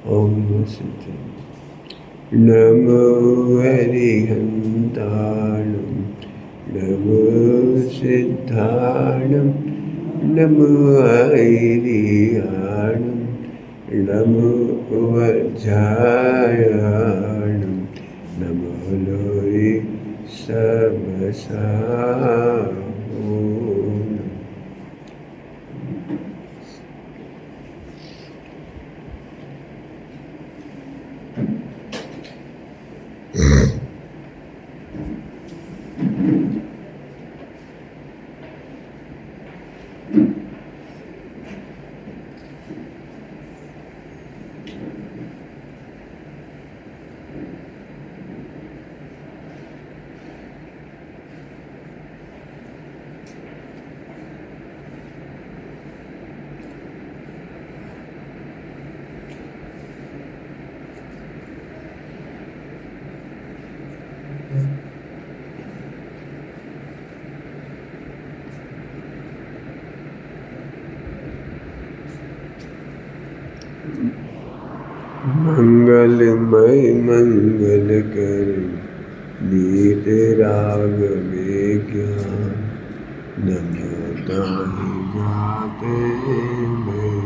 ओम नमः सिद्धाय। नमो हरिहन्ताणं नमो सिद्धाणं नमो ऐरियाणं नमो वज्रायाणं नमो लोरि सबसाहो। मंगलमय मंगल कर नीत राग विज्ञान नमो ताहि जाते में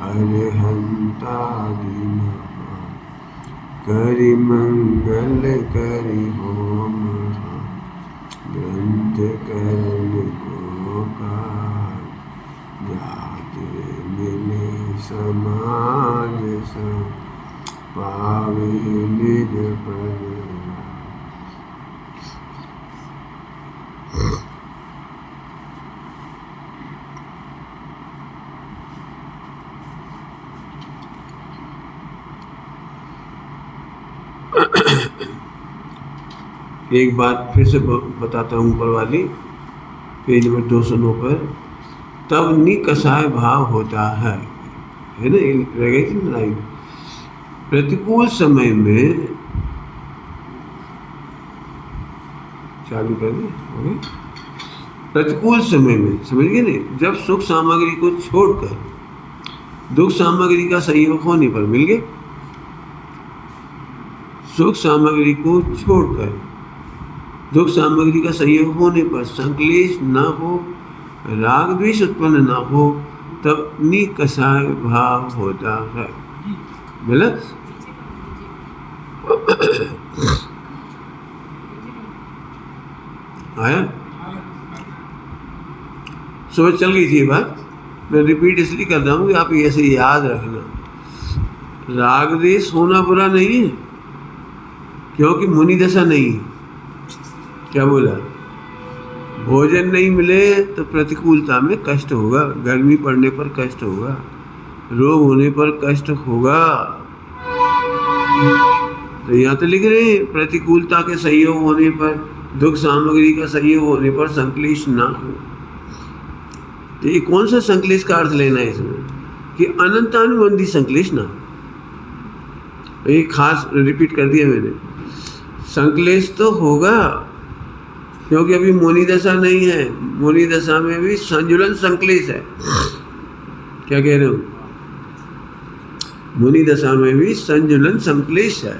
अरहंतादि करि मंगल करि होम ग्रंथ करण को जाते मिले समाज सब पावे निज पद। एक बात फिर से बताता हूँ, ऊपर वाली पेज नंबर 209 पर। तब निकषाय भाव होता है ना, रह गई थी ना लाइन। प्रतिकूल समय में चालू कर दें, प्रतिकूल समय में समझ गए नहीं, जब सुख सामग्री को छोड़कर दुख सामग्री का संयोग होने पर, मिल गए, सुख सामग्री को छोड़कर दुख सामग्री का संयोग होने पर संक्लेश न हो, राग द्वेष उत्पन्न न हो, तब निकषाय भाव होता है। मिला? आया? समझ चल गई थी ये बात। मैं रिपीट इसलिए कर रहा हूँ कि आप ऐसे याद रखना। राग द्वेष होना बुरा नहीं है, क्योंकि मुनि दशा नहीं है। क्या बोला? भोजन नहीं मिले तो प्रतिकूलता में कष्ट होगा, गर्मी पड़ने पर कष्ट होगा, रोग होने पर कष्ट होगा। तो यहाँ तो लिख रहे हैं प्रतिकूलता के संयोग होने पर, दुख सामग्री का संयोग होने पर संक्लेश ना हो। तो ये कौन सा संक्लेश का अर्थ लेना है इसमें? कि अनंतानुबंधी संक्लेश ना हो। ये खास रिपीट कर दिया मैंने। संक्लेश तो होगा, क्योंकि अभी मोनी दशा नहीं है। मोनी दशा में भी संजुलन संक्लेश है। क्या कह रहे हो? मुनि दशा में भी संजुलन संक्लेश है,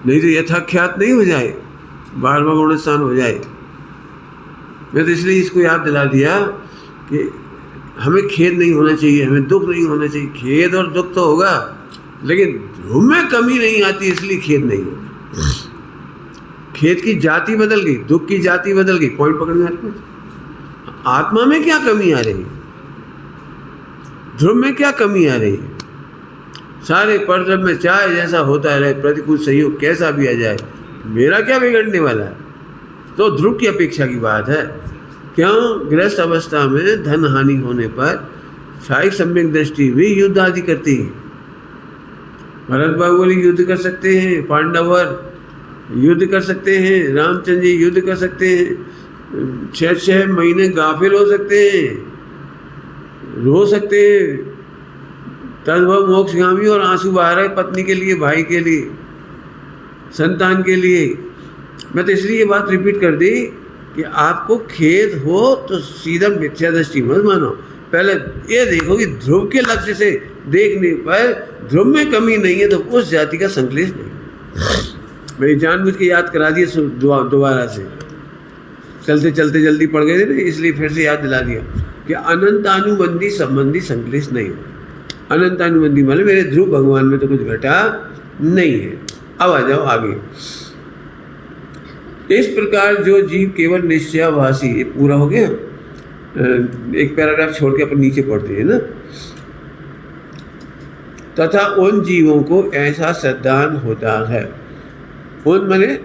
नहीं तो यथाख्यात नहीं हो जाए, 12वां गुण स्थान हो जाए। मैं तो इसलिए इसको याद दिला दिया कि हमें खेद नहीं होना चाहिए, हमें दुख नहीं होना चाहिए। खेद और दुख तो होगा, लेकिन ध्रुव में कमी नहीं आती, इसलिए खेद नहीं होगा। खेद की जाति बदल गई, दुख की जाति बदल गई। पॉइंट पकड़ में आत्मा में क्या कमी आ रही, ध्रुव में क्या कमी आ रही? सारे परद्रव्य में चाहे जैसा होता रहे, प्रतिकूल संयोग कैसा भी आ जाए, मेरा क्या बिगड़ने वाला है? तो ध्रुव की अपेक्षा की बात है। क्यों? गृहस्थ अवस्था में धन हानि होने पर साहिक सम्यक दृष्टि भी युद्ध आदि करती है। भरत बाहुबली युद्ध कर सकते हैं, पांडवर युद्ध कर सकते हैं, रामचंद्र जी युद्ध कर सकते हैं, 6 महीने गाफिल हो सकते हैं, रो सकते हैं, तद्भव मोक्षगामी और आंसू बहा रहे पत्नी के लिए, भाई के लिए, संतान के लिए। मैं तो इसलिए ये बात रिपीट कर दी कि आपको खेद हो तो सीधा मिथ्या दृष्टि मत मानो, पहले ये देखो कि ध्रुव के लक्ष्य से देखने पर ध्रुव में कमी नहीं है तो उस जाति का संश्लेष नहीं। मैं जानबूझ के याद करा दिया दोबारा से, चलते चलते जल्दी पड़ गए थे ना, इसलिए फिर से याद दिला दिया कि अनंतानुबंधी संबंधी संश्लेष नहीं हो। अनंतानुबंधी मतलब मेरे ध्रुव भगवान में तो कुछ घटा नहीं है। अब आ जाओ आगे। इस प्रकार जो जीव केवल निश्चयाभासी, ये पूरा हो गया, एक पैराग्राफ छोड़ के अपन नीचे पढ़ते हैं ना। तथा उन जीवों को ऐसा सिद्धांत होता है, उन माने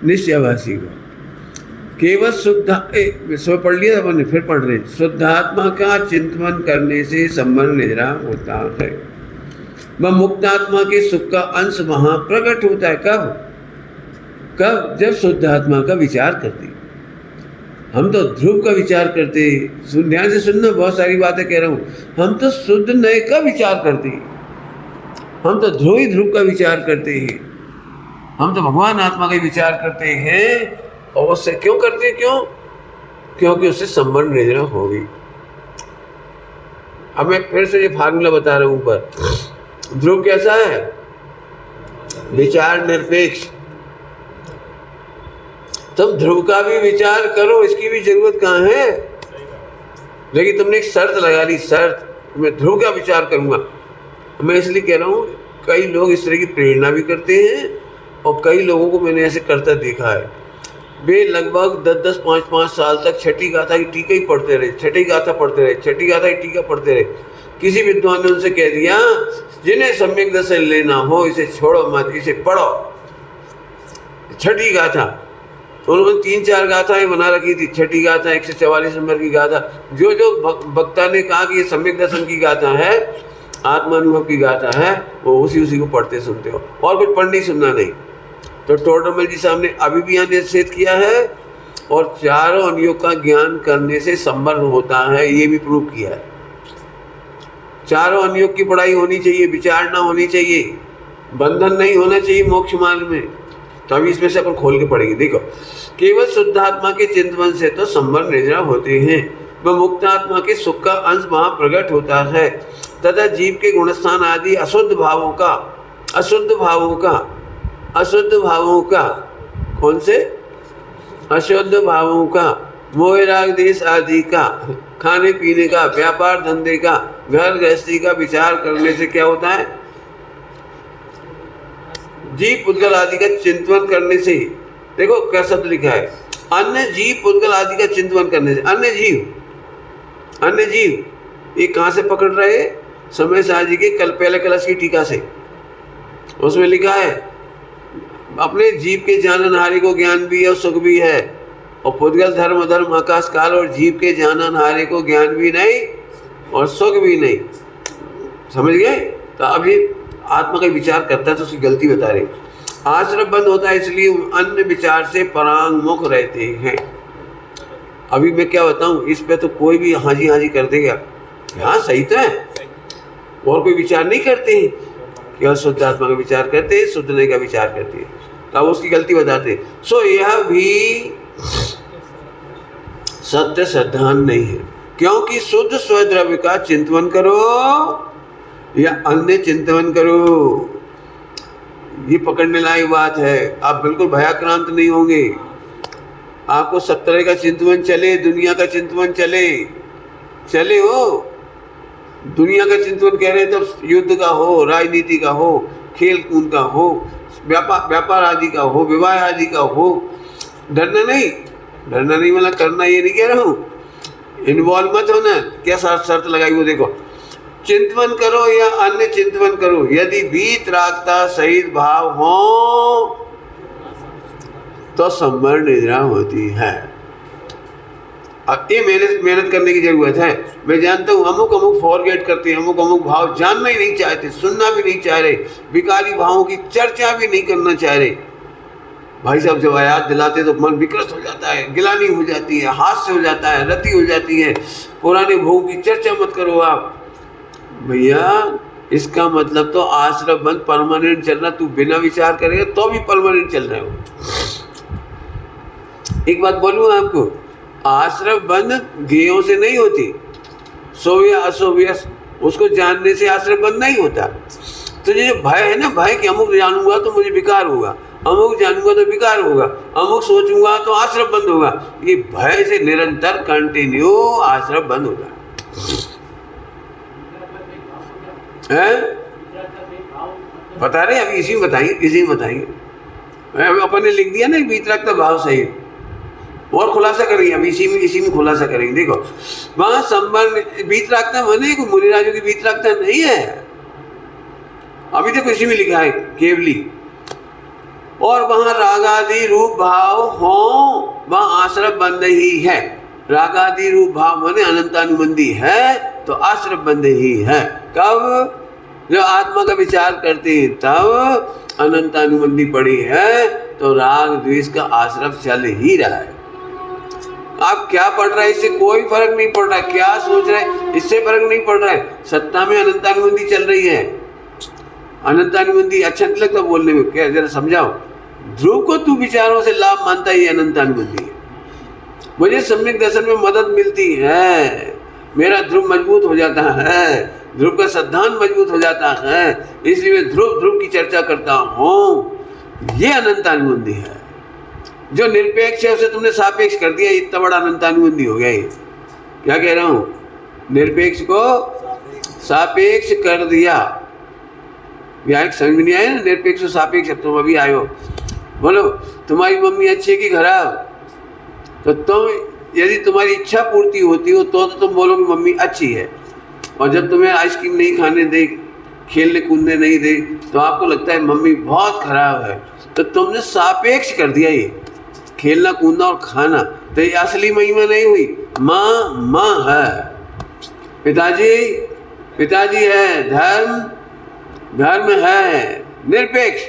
निश्चयाभासी को, केवल शुद्ध पढ़ लिया अपन ने, फिर पढ़ रहे, शुद्धात्मा का चिंतन करने से संबंध निद्रा होता है। वह मुक्तात्मा के सुख का अंश वहां प्रकट होता है। कब? जब शुद्धात्मा का विचार करते। हम तो ध्रुव का विचार करते, ध्यान से सुनना, बहुत सारी बातें कह रहा हूँ। हम तो शुद्ध नए का विचार करते, हम तो ध्रुव का विचार करते हैं, हम तो भगवान आत्मा का विचार करते हैं। और उससे क्यों करते हैं? क्योंकि उससे संबंध निद्रा होगी। अब मैं फिर से ये फार्मूला बता रहा हूँ ऊपर। ध्रुव कैसा है? विचार निरपेक्ष। तुम ध्रुव का भी विचार करो, इसकी भी जरूरत कहाँ है? लेकिन तुमने एक शर्त लगा ली, शर्त मैं ध्रुव का विचार करूंगा। मैं इसलिए कह रहा हूँ, कई लोग इस तरह की प्रेरणा भी करते हैं और कई लोगों को मैंने ऐसे करता देखा है। वे लगभग 10-10, 5-5 साल तक छठी गाथा की टीका ही पढ़ते रहे, छठी गाथा पढ़ते रहे, छठी गाथा की टीका पढ़ते रहे। किसी विद्वान ने उनसे कह दिया, जिन्हें सम्यक दर्शन लेना हो इसे छोड़ो मत, इसे पढ़ो, छठी गाथा। तो उन्होंने 3-4 गाथाएं बना रखी थी। छठी गाथा 144 नंबर की गाथा। जो वक्ता ने कहा कि ये सम्यक दर्शन की गाथा है, आत्मानुभव की गाथा है, वो उसी को पढ़ते सुनते हो, और कुछ पढ़ नहीं सुनना नहीं। तो टोडरमल जी साहब ने अभी भी यहाँ निषेध किया है, और चारों अनुयोग का ज्ञान करने से संबंध होता है, ये भी प्रूव किया है। चारों अनुयोग की पढ़ाई होनी चाहिए, विचार ना होनी चाहिए, बंधन नहीं होना चाहिए मोक्ष मार्ग में। तो अभी इसमें से अपन खोल के पढ़ेंगे। देखो, केवल शुद्धात्मा के चिंतन से तो संबंध निद्रा होते हैं, वह मुक्तात्मा के सुख का अंश वहाँ प्रकट होता है, तथा जीव के गुणस्थान आदि अशुद्ध भावों का कौन से? अशुद्ध भावों का, मोह राग देश आदि का, खाने पीने का, व्यापार धंधे का, घर गृहस्थी का विचार करने से क्या होता है? जीव पुद्गल आदि का चिंतन करने से। देखो क्या शब्द लिखा है, अन्य जीव पुद्गल आदि का चिंतन करने से। अन्य जीव ये कहाँ से पकड़ रहे? समय शाह जी के पहले कलश की टीका से। उसमें लिखा है, अपने जीव के जाननहारे को ज्ञान भी है और सुख भी है, और पुद्गल धर्म अधर्म आकाश काल और जीव के जाननहारे को ज्ञान भी नहीं और सुख भी नहीं। समझ गए? तो अभी आत्मा का विचार करता है तो उसकी गलती बता रहे। आश्रम बंद होता है इसलिए अन्य विचार से परांगमुख रहते हैं। अभी मैं क्या बताऊं, इस पे तो कोई भी हाजी कर देगा, हाँ सही तो है, और कोई विचार नहीं करते हैं, केवल शुद्ध आत्मा का विचार करते हैं, शुद्ध नहीं का विचार करते हैं। तो अब उसकी गलती बताते हैं। सो यह भी सत्य सिद्धांत नहीं है, क्योंकि शुद्ध स्वद्रव्य का चिंतन करो या अन्य चिंतन करो, ये पकड़ने लायक बात है। आप बिल्कुल भयाक्रांत नहीं होंगे। आपको सब तरह का चिंतन चले, दुनिया का चिंतन चले हो, दुनिया का चिंतन कह रहे तो युद्ध का हो, राजनीति का हो, खेल कूद का हो, व्यापार आदि का हो, विवाह आदि का हो। डरना नहीं मतलब करना, ये नहीं कह रहा हूँ, इन्वॉल्व मत होना। क्या शर्त लगाई वो देखो, चिंतन करो या अन्य चिंतन करो, यदि वीतरागता सहित भाव हो तो संबंध निद्रा होती है। अब ये मेहनत करने की जरूरत है। मैं जानता हूँ अमुक फॉरगेट करते हैं, अमुक भाव जानना ही नहीं चाहते, सुनना भी नहीं चाह रहे, विकारी भावों की चर्चा भी नहीं करना चाह रहे। भाई साहब जब याद दिलाते तो मन विकृत हो जाता है, गिलानी हो जाती है, हास्य हो जाता है, रति हो जाती है। पुराने भोग की चर्चा मत करो आप भैया। इसका मतलब तो आश्रम बंद परमानेंट चल रहा, तू बिना विचार करेगा तो भी परमानेंट चल रहा है। एक बात बोलूँ आपको, आश्रम बंद गेयों से नहीं होती, सोव्य असोव्य उसको जानने से आश्रय बंद नहीं होता। तो ये जो भय है ना, भय कि अमुक जानूंगा तो मुझे विकार होगा, अमुक जानूंगा तो विकार होगा, अमुक सोचूंगा तो आश्रय बंद होगा, ये भय से निरंतर कंटिन्यू आश्रय बंद होता है। बता रहे अभी इसी में बताएंगे अपन ने लिख दिया ना वीतरागता भाव सहित, और खुलासा करेंगे अभी इसी में खुलासा करेंगे। देखो वहां संबंध वीतरागता माने मुनिराजों की वीतरागता नहीं है, अभी देखो इसी में लिखा है केवली, और वहां रागादि रूप भाव हो वहां आश्रय बंद ही है। रागादि रूप भाव माने अनंतानुबंधी है तो आश्रय बंद ही है। कब? जो आत्मा का विचार करते हैं तब अनंतानुबंधी पड़ी है, तो राग द्वेष का आश्रय चल ही रहा है। आप क्या पढ़ रहे हैं इससे कोई फर्क नहीं पड़ रहा है, क्या सोच रहे हैं इससे फर्क नहीं पड़ रहा है। सत्ता में अनंतानुबंधी चल रही है, अनंतानुबंधी अच्छा नहीं लगता बोलने में, क्या जरा समझाओ। ध्रुव को तू विचारों से लाभ मानता ही अनंतानुबंधी है। मुझे सम्यक दर्शन में मदद मिलती है, मेरा ध्रुव मजबूत हो जाता है, ध्रुव का सिद्धांत मजबूत हो जाता है, इसलिए मैं ध्रुव की चर्चा करता हूँ। ये अनंतानुबंधी है। जो निरपेक्ष है उसे तुमने सापेक्ष कर दिया, इतना बड़ा अनंतानुबंधी हो गया ये। क्या कह रहा हूँ? निरपेक्ष को सापेक्ष कर दिया। व्याख्या समझ में नहीं आया ना, निरपेक्ष और सापेक्ष। अब तुम अभी आयो, बोलो तुम्हारी मम्मी अच्छी है कि खराब? तो तुम यदि तुम्हारी इच्छा पूर्ति होती हो तो तुम बोलोगे मम्मी अच्छी है, और जब तुम्हें आइसक्रीम नहीं खाने दे, खेलने कूदने नहीं दे, तो आपको लगता है मम्मी बहुत खराब है। तो तुमने सापेक्ष कर दिया ये खेलना कूदना और खाना, तो ये असली महिमा नहीं हुई। माँ है, पिताजी है, धर्म है, निरपेक्ष।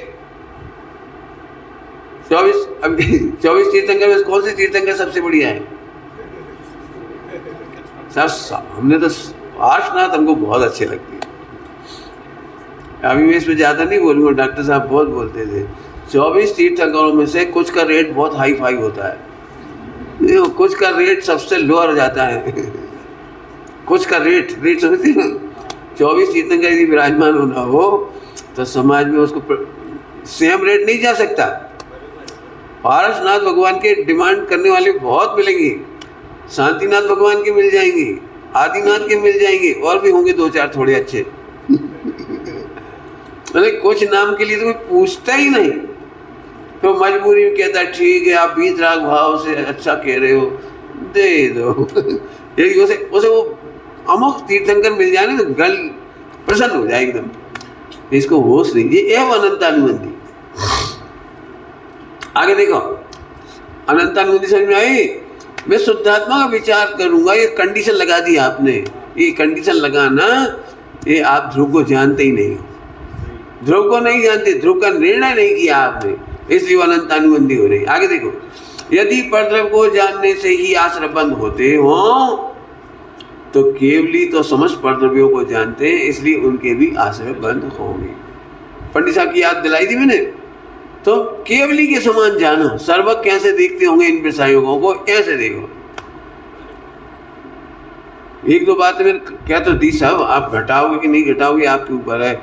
24 तीर्थंकर में कौन से तीर्थंकर सबसे बढ़िया है? हमने तो पार्श्वनाथ हमको बहुत अच्छे लगते हैं। अभी मैं इसमें ज़्यादा नहीं बोलूँगा, डॉक्टर साहब बहुत बोलते थे। 24 तीर्थंकरों में से कुछ का रेट बहुत हाई फाई होता है, कुछ का रेट सबसे लोअर जाता है। कुछ का रेट समझते हैं। 24 तीर्थंकर यदि विराजमान होना हो तो समाज में उसको सेम रेट नहीं जा सकता। पारसनाथ भगवान के डिमांड करने वाले बहुत मिलेंगे, शांतिनाथ भगवान के मिल जाएंगे, आदिनाथ के मिल जाएंगे, और भी होंगे 2-4 थोड़े अच्छे। अरे कुछ नाम के लिए तो कोई पूछता ही नहीं, तो मजबूरी में कहता है ठीक है आप वीतराग भाव से अच्छा कह रहे हो, दे दो। यदि उसे वो अमुक तीर्थंकर मिल जाए ना तो गल प्रसन्न हो जाए एकदम। इसको होश नहीं, ये एवं अनंतानुबंधी। आगे देखो, अनंतानुबंधी समझ में आई? मैं शुद्धात्मा का विचार करूंगा, ये कंडीशन लगा दी आपने। ये कंडीशन लगाना, ये आप ध्रुव को जानते ही नहीं हो, ध्रुव को नहीं जानते, ध्रुव का निर्णय नहीं किया आपने, इसलिए अनंतानुबंधी हो रही। आगे देखो, यदि परद्रव्य को जानने से ही आश्रय बंद होते हो तो केवली तो समस्त परद्रव्यों को जानते हैं, इसलिए उनके भी आश्रय बंद होंगे। पंडित साहब की याद दिलाई थी मैंने। तो केवली के समान जानो, सर्वज्ञ कैसे देखते होंगे इन विषयों को, ऐसे देखो। 1-2 बातें मैंने क्या तो दी साहब, आप घटाओगे कि नहीं घटाओगे आपके ऊपर है।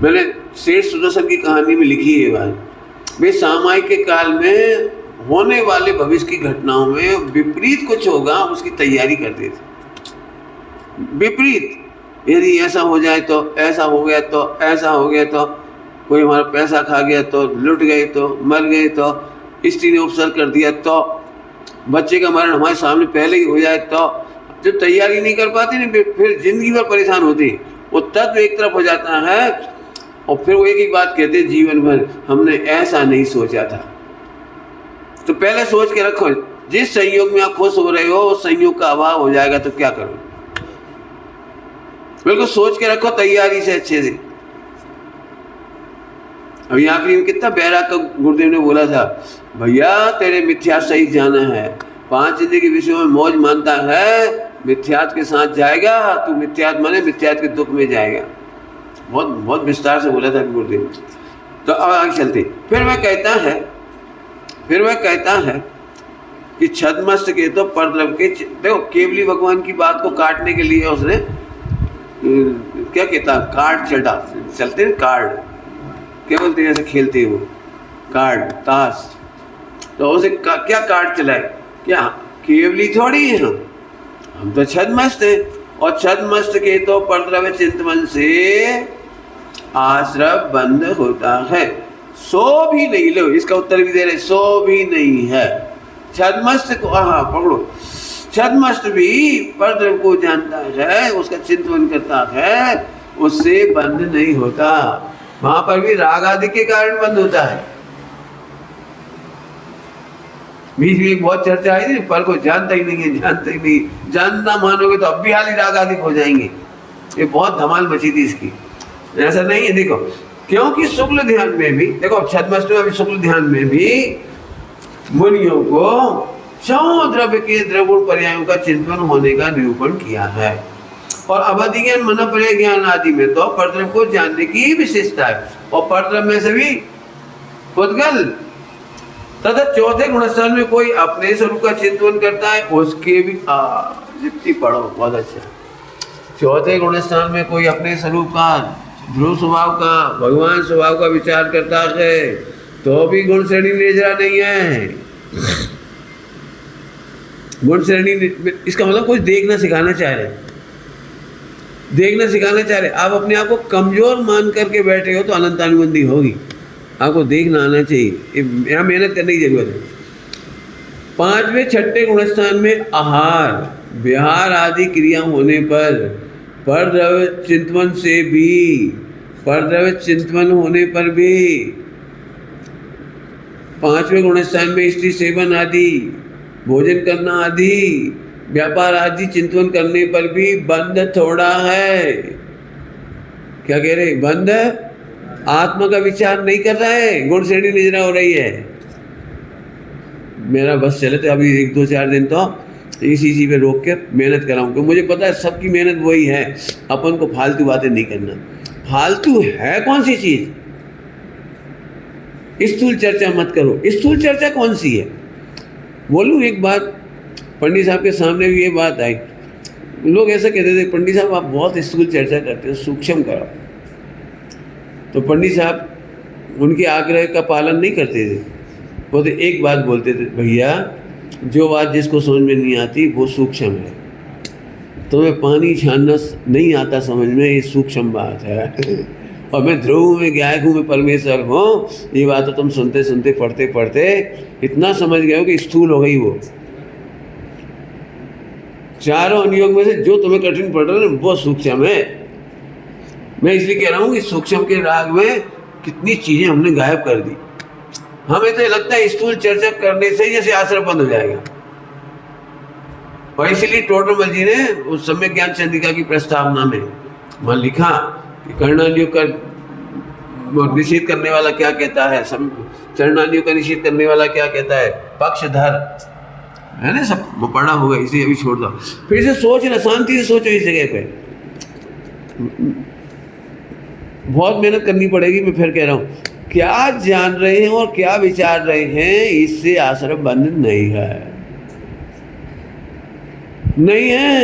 मैंने शेष सुदर्शन की कहानी में लिखी है बात। वे सामायिक के काल में होने वाले भविष्य की घटनाओं में विपरीत कुछ होगा उसकी तैयारी करते थे। विपरीत, यदि ऐसा हो जाए तो ऐसा हो गया, तो ऐसा हो गया, तो कोई हमारा पैसा खा गया, तो लुट गए, तो मर गए, तो स्त्री ने उपसर्ग कर दिया, तो बच्चे का मरण हमारे सामने पहले ही हो जाए, तो जो तैयारी नहीं कर पाते ना फिर जिंदगी भर परेशान होती। वो तत्व एक तरफ हो जाता है और फिर वो एक ही बात कहते हैं जीवन भर हमने ऐसा नहीं सोचा था। तो पहले सोच के रखो, जिस संयोग में आप खुश हो रहे हो उस संयोग का अभाव हो जाएगा तो क्या करो। बिल्कुल सोच के रखो तैयारी से, अच्छे से। अभी आखिरी में कितना बैराग का गुरुदेव ने बोला था, भैया तेरे मिथ्या सही जाना है, 5 चीजें के विषय में मौज मानता है, मिथ्यात के साथ जाएगा, तू मिथ्यात माने मिथ्यात के दुख में जाएगा। बहुत बहुत विस्तार से बोला था गुरुदेव। तो अब आगे चलते, फिर वह कहता है कि छद्मस्त के तो परद्रव के देखो केवली भगवान की बात को काटने के लिए उसने क्या कहता कार्ड चलते हैं कार्ड, क्या बोलते हैं ऐसे खेलते हैं वो कार्ड ताश, तो उसे क्या कार्ड चलाए, क्या केवली थोड़ी है हम तो छद्मस्त है। और छद्मस्त के तो परद्रव्य चिंतन से आश्रय बंद होता है। सो भी नहीं, लो इसका उत्तर भी दे रहे, सो भी नहीं है। छद्मस्त को पकड़ो, छद्मस्त भी परद्रव्य को जानता है, उसका चिंतन करता है, उससे बंद नहीं होता। वहां पर भी राग आदि के कारण बंद होता है। बीच में बहुत चर्चा आई थी, पर को जानता ही नहीं है, जानता ही नहीं, जानना मानोगे तो अब भी हाल ही राग आदि हो जाएंगे। ये बहुत धमाल मची थी इसकी। ऐसा नहीं है, देखो क्योंकि शुक्ल ध्यान में भी, देखो छद्मस्त में भी शुक्ल ध्यान में भी मुनियों को छह द्रव्य के द्रवगुण पर्यायों का चिंतन होने का निरूपण किया है। और अवधि ज्ञान मन पर्याय ज्ञान आदि में तो परद्रव्य को जानने की विशेषता है। और परद्रव्य में से भी उद्गल तथा चौथे गुणस्थान में कोई अपने स्वरूप का चिंतन करता है, उसके भी जितनी पढ़ो बहुत अच्छा। चौथे गुणस्थान में कोई अपने स्वरूप का, ध्रुव स्वभाव का, भगवान स्वभाव का विचार करता है, तो भी गुण श्रेणी निर्जरा नहीं है। गुण श्रेणी, इसका मतलब कुछ देखना सिखाना चाह रहे, देखना सिखाना चाह रहे। आप अपने आप को कमजोर मान करके बैठे हो तो अनंतानुबंधी होगी। आपको देखना आना चाहिए, यहाँ मेहनत करने की जरूरत है। पांचवें छठे गुणस्थान में आहार विहार आदि क्रिया होने पर परद्रव्य चिंतन से भी, परद्रव्य चिंतन होने पर भी, पांचवें गुणस्थान में स्त्री सेवन आदि, भोजन करना आदि, व्यापार आदि चिंतन करने पर भी बंध थोड़ा है। क्या कह रहे, बंध आत्मा का विचार नहीं कर रहा है, गुण श्रेणी निजरा हो रही है। मेरा बस चले तो अभी 1-2-4 दिन तो इसी चीज़ पे रोक के मेहनत कराऊँ, क्योंकि मुझे पता है सबकी मेहनत वही है, अपन को फालतू बातें नहीं करना। फालतू है कौन सी चीज़, स्थूल चर्चा मत करो। स्थूल चर्चा कौन सी है, बोलूँ एक बात, पंडित साहब के सामने भी ये बात आई। लोग ऐसा कहते थे, पंडित साहब आप बहुत स्थूल चर्चा करते हो, सूक्ष्म करो। तो पंडित साहब उनके आग्रह का पालन नहीं करते थे। वो तो एक बात बोलते थे, भैया जो बात जिसको समझ में नहीं आती वो सूक्ष्म है, तुम्हें पानी छानना नहीं आता समझ में, ये सूक्ष्म बात है। और मैं ध्रुव में गायक हूँ, मैं परमेश्वर हूँ, ये बात तो तुम सुनते सुनते पढ़ते पढ़ते इतना समझ गए हो कि स्थूल हो गई वो। चारों अनुयोग में से जो तुम्हें कठिन पड़ रहा है वो सूक्ष्म है। मैं इसलिए कह रहा हूँ कि सूक्ष्म के राग में कितनी चीजें हमने गायब कर दी। हमें तो लगता है स्थूल चर्चा करने से जैसे आश्रय बंद हो जाएगा। और इसीलिए टोडरमल जी ने उस सम्यक ज्ञान चंद्रिका की प्रस्तावना में वहाँ लिखा कि कर्णानुयोग का निषेध करने वाला क्या कहता है, चरणानुयोग का निषेध करने वाला क्या कहता है, पक्षधर है ना, सब वो पढ़ा होगा, इसे अभी छोड़ दो। फिर से सोचना, शांति से सोचो इस जगह पे। बहुत मेहनत करनी पड़ेगी, मैं फिर कह रहा हूँ। क्या जान रहे हैं और क्या विचार रहे हैं, इससे आश्रय बंद नहीं है, नहीं है,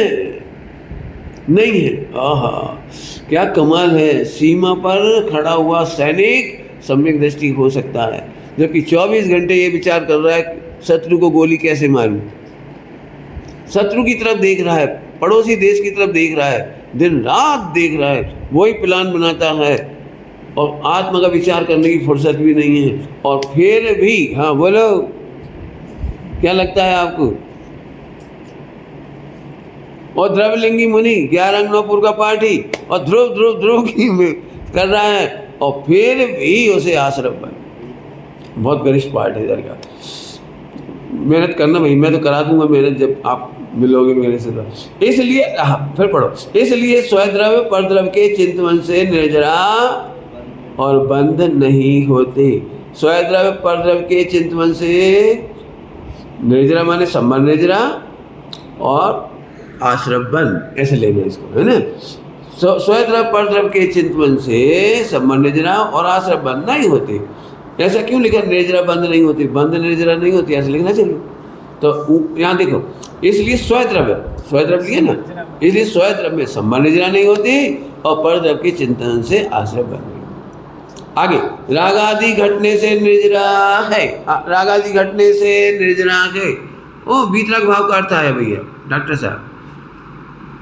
नहीं है। आहा क्या कमाल है, सीमा पर खड़ा हुआ सैनिक सम्यक दृष्टि हो सकता है, जबकि 24 घंटे ये विचार कर रहा है शत्रु को गोली कैसे मारूं। शत्रु की तरफ देख रहा है, पड़ोसी देश की तरफ देख रहा है, दिन रात देख रहा है, वही प्लान बनाता है, और आत्मा का विचार करने की फुर्सत भी नहीं है। और फिर भी, हाँ बोलो, क्या लगता है आपको? और द्रव्यलिंगी मुनि 11 नौपुर का पाठी और ध्रुव ध्रुव ध्रुव की में कर रहा है, और फिर भी उसे आश्रय पर। बहुत गरिष्ठ पाठ है इधर का। मेहनत करना भाई, मैं तो करा दूंगा मेहनत जब आप मिलोगे मेरे से। तो इसलिए फिर पढ़ो, इसलिए स्वद्रव्य परद्रव्य के चिंतन से निर्जरा और बंध नहीं होते। स्वद्रव्य परद्रव्य के चिंतन से निर्जरा माने संबंध निर्जरा और आश्रय बंध, ऐसे लेना इसको, है ना। स्वद्रव्य परद्रव्य के चिंतन से संबंध निर्जरा और आश्रय बंध नहीं होते। ऐसा क्यों लिखा, निर्जरा बंध नहीं होती, बंध निर्जरा नहीं होती, ऐसा लिखना चाहिए। तो यहाँ देखो, इसलिए स्वद्रव्य लिए ना, इसलिए स्वद्रव्य में संबंध निजरा नहीं होती और परद्रव्य के चिंतन से आश्रय बन गई। आगे, रागादि घटने से निर्जरा है, रागादि घटने से निर्जरा है। ओ वीतराग भाव का अर्थ है भैया डॉक्टर साहब,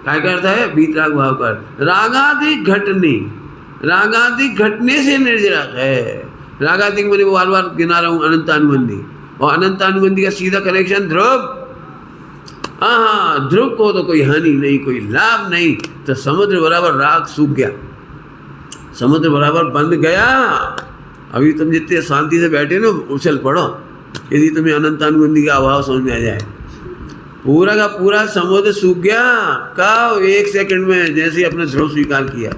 क्या का अर्थ है? वीतराग भाव का अर्थ। रागादि घटने से निर्जरा है। रागादि मैंने बार बार गिना रहा हूँ, अनंतानुबंधी, और अनंतानुबंधी का सीधा कनेक्शन ध्रुव। हाँ, ध्रुव को तो कोई हानि नहीं, कोई लाभ नहीं, तो समुद्र बराबर राग सूख गया, समुद्र बराबर बंद गया। अभी तुम जितने शांति से बैठे ना, उछल पड़ो यदि तुम्हें अनंतानुबंधी का अभाव समझ में आ जाए। पूरा का पूरा समुद्र सूख गया, कब? 1 सेकंड में, जैसे अपने ध्रुव स्वीकार किया।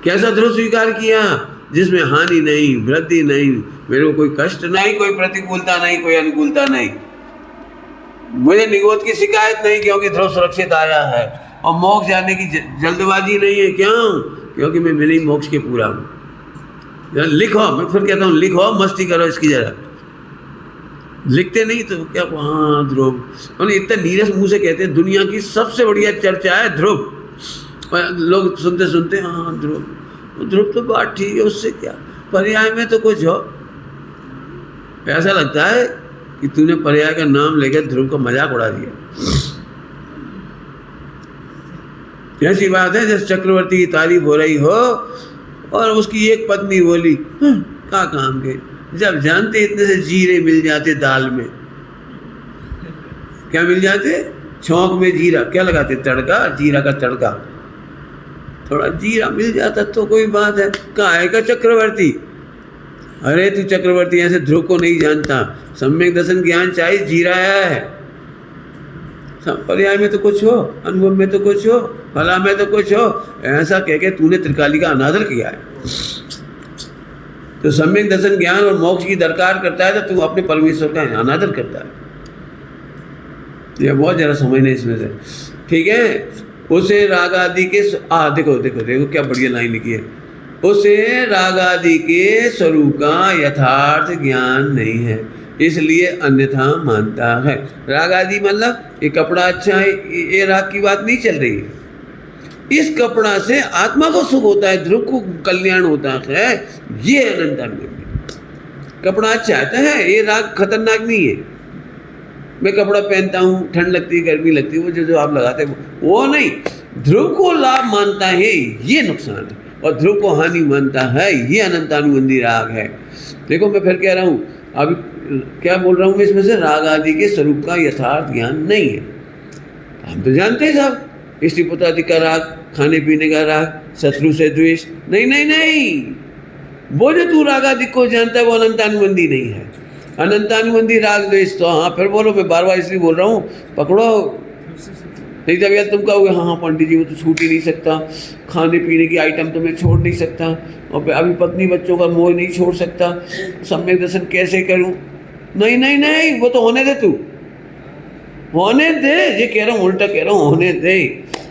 कैसा ध्रुव स्वीकार किया? जिसमें हानि नहीं, वृद्धि नहीं, मेरे को कोई कष्ट नहीं, कोई प्रतिकूलता नहीं, कोई अनुकूलता नहीं, मुझे निगोद की शिकायत नहीं, क्योंकि ध्रुव सुरक्षित आया है। और मोक्ष जाने की जल्दबाजी नहीं है। क्यों? क्योंकि मैं मेरे ही मोक्ष के पूरा हूँ। लिखो, मैं फिर कहता हूँ लिखो, मस्ती करो इसकी जरा। लिखते नहीं तो क्या? हाँ ध्रुव, उन्हें इतना नीरस मुंह से कहते हैं दुनिया की सबसे बढ़िया चर्चा है ध्रुव। लोग सुनते सुनते हाँ ध्रुव, ध्रुव तो बात ठीक है, उससे क्या, पर्याय में तो कुछ हो। ऐसा लगता है कि तूने पर्याय का नाम लेकर ध्रुव का मजाक उड़ा दिया। ऐसी बात है जैसे चक्रवर्ती की तारीफ हो रही हो और उसकी एक पत्नी बोली क्या काम के, जब जानते इतने से जीरे मिल जाते दाल में। क्या मिल जाते? छौंक में जीरा, क्या लगाते? तड़का, जीरा का तड़का। थोड़ा जीरा मिल जाता तो कोई बात है, काहे का चक्रवर्ती? अरे तू चक्रवर्ती ऐसे ध्रुव को नहीं जानता, सम्यक दर्शन ज्ञान चाहिए, जीरा है। पर्याय में तो कुछ हो, अनुभव में तो कुछ हो, फला में तो कुछ हो, ऐसा कह के तूने त्रिकाली का अनादर किया है। तो सम्यक दर्शन ज्ञान और मोक्ष की दरकार करता है तो तू अपने परमेश्वर का अनादर करता है। ये बहुत जरा समझना इसमें से, ठीक है। उसे राग आदि के देखो देखो देखो क्या बढ़िया लाइन लिखी है। उसे राग आदि के स्वरूप का यथार्थ ज्ञान नहीं है, इसलिए अन्यथा मानता है। राग आदि मतलब ये कपड़ा अच्छा है, ये राग की बात नहीं चल रही है। इस कपड़ा से आत्मा को सुख होता है, ध्रुव को कल्याण होता है, ये अनंतानुबंधी। कपड़ा अच्छा आता है, ये राग खतरनाक नहीं है। मैं कपड़ा पहनता हूँ, ठंड लगती है, गर्मी लगती है, वो जो आप लगाते हैं वो नहीं। ध्रुव को लाभ मानता है, ये नुकसान है, और ध्रुव को हानि मानता है, ये अनंतानुबंधी राग है। देखो मैं फिर कह रहा हूँ, अभी क्या बोल रहा हूँ मैं इसमें से, राग आदि के स्वरूप का यथार्थ ज्ञान नहीं है। हम तो जानते हैं साहब, स्त्री पुत्र आदि का राग, खाने पीने का राग, शत्रु से द्वेष, नहीं नहीं नहीं, वो जो तू राग आदि को जानता है वो अनंतानुबंधी नहीं है। अनंतानुबंधी राग द्वेष तो हाँ फिर बोलो, मैं बार बार इसलिए बोल रहा हूँ, पकड़ो नहीं तो भैया तुम कहोगे हाँ पंडित जी वो तो छूट ही नहीं सकता, खाने पीने की आइटम तो मैं छोड़ नहीं सकता, और अभी पत्नी बच्चों का मोह नहीं छोड़ सकता, सम्यक दर्शन कैसे करूँ? नहीं नहीं नहीं, वो तो होने दे, तू होने दे, ये कह रहा हूँ, उल्टा कह रहा हूँ, होने दे।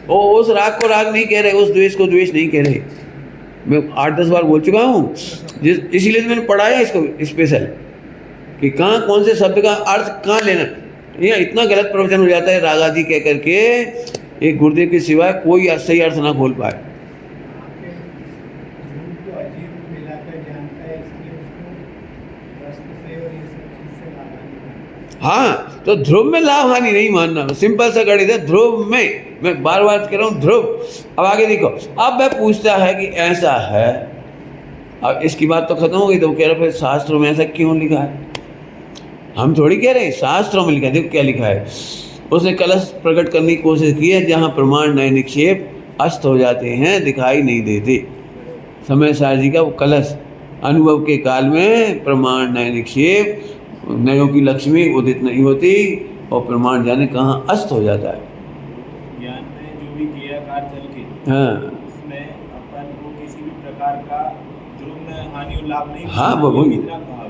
वो उस राग को राग नहीं कह रहे, उस द्वेष को द्वेष नहीं कह रहे। मैं 8-10 बार बोल चुका हूँ, इसीलिए तो मैंने पढ़ाया इसको स्पेशल कि कहाँ कौन से शब्द का अर्थ कहाँ लेना। यह इतना गलत प्रवचन हो जाता है राग आदि कह करके, एक गुरुदेव के सिवाय कोई सही अर्थ ना खोल पाए। हाँ, तो ध्रुव में लाभ हानि नहीं मानना, सिंपल सा गणित है। ध्रुव में, मैं बार बार कह रहा हूँ ध्रुव। अब आगे देखो, अब वह पूछता है कि ऐसा है, अब इसकी बात तो खत्म हो गई, तो वो कह रहे फिर शास्त्रों में ऐसा क्यों लिखा है? हम थोड़ी कह रहे हैं, शास्त्रों में लिखा है। देखो क्या लिखा है, उसने कलश प्रकट करने की कोशिश की है, जहाँ प्रमाण नए निक्षेप अस्त हो जाते हैं, दिखाई नहीं देते। समय सार जी का वो कलश, अनुभव के काल में प्रमाण नए निक्षेप, नयों की लक्ष्मी उदित नहीं होती और प्रमाण जाने कहाँ अस्त हो जाता है। ज्ञान में जो भी क्रियाकार चल के, हाँ, उसमें अपन को किसी भी प्रकार का ध्रुव में हानि और लाभ नहीं। हाँ वो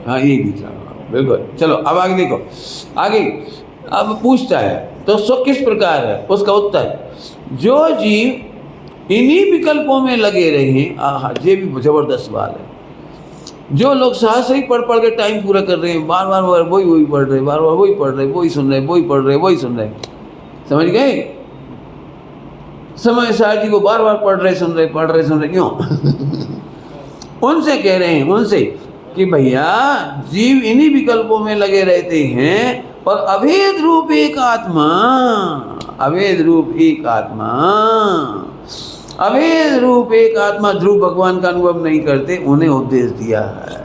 हाँ यही बीच रहा, बिल्कुल। चलो अब आगे देखो, आगे अब पूछता है तो सुख किस प्रकार है? उसका उत्तर, जो जीव इन्हीं विकल्पों में लगे रहे, ये भी जबरदस्त बात है, जो लोग सहस्त्र ही पढ़ के टाइम पूरा कर रहे हैं, बार बार वही पढ़ रहे, बार बार वही पढ़ रहे, वही सुन रहे, वही पढ़ रहे, वही सुन रहे, समझ गए? समय सार जी को बार बार पढ़ रहे सुन रहे, क्यों? उनसे कह रहे हैं, उनसे कि भैया जीव इन्हीं विकल्पों में लगे रहते हैं, और अभेद रूप एक आत्मा, अभेद रूप एक आत्मा, अभेद रूप एक आत्मा ध्रुव भगवान का अनुभव नहीं करते, उन्हें उपदेश दिया है।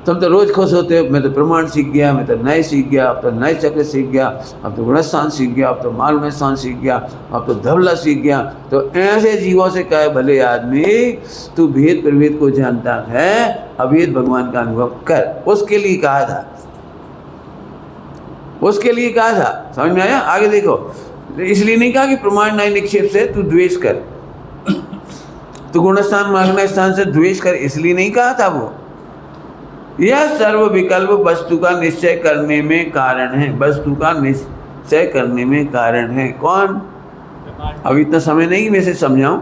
तुम तो रोज खुश होते हो, मैं तो प्रमाण सीख गया, मैं तो नए सीख गया, अब तो नए चक्र सीख गया, अब तो गुणस्थान सीख गया, अब तो मालूम स्थान सीख गया, अब तो धवला सीख गया। तो ऐसे जीवों से कहे भले आदमी तू भेद प्रभेद को जानता है, अभेद भगवान का अनुभव कर। उसके लिए कहा था, उसके लिए कहा था, समझ में आया? आगे देखो, इसलिए नहीं कहा कि प्रमाण नए निक्षेप से तू द्वेष कर, तू गुणस्थान मालूम स्थान से द्वेष कर, इसलिए नहीं कहा था वो। यह सर्व विकल्प वस्तु का निश्चय करने में कारण है, वस्तु का निश्चय करने में कारण है। कौन? अभी इतना समय नहीं मैं से समझाऊं।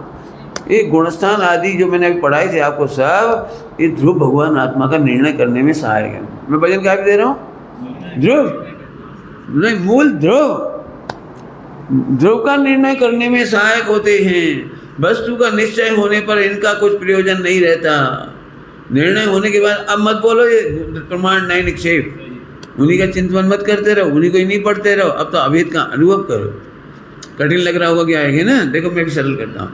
ये गुणस्थान आदि जो मैंने अभी पढ़ाई थे आपको, सब ये ध्रुव भगवान आत्मा का निर्णय करने में सहायक है। मैं वचन क्या भी दे रहा हूँ? ध्रुव नहीं, मूल ध्रुव, ध्रुव का निर्णय करने में सहायक होते हैं। वस्तु का निश्चय होने पर इनका कुछ प्रयोजन नहीं रहता। निर्णय होने के बाद अब मत बोलो ये प्रमाण नए निक्षेप, उन्हीं का चिंतन मत करते रहो, उन्हीं को ही नहीं पढ़ते रहो। अब तो अभेद का अनुभव करो। कठिन लग रहा होगा क्या है ना? देखो मैं भी सरल करता हूँ।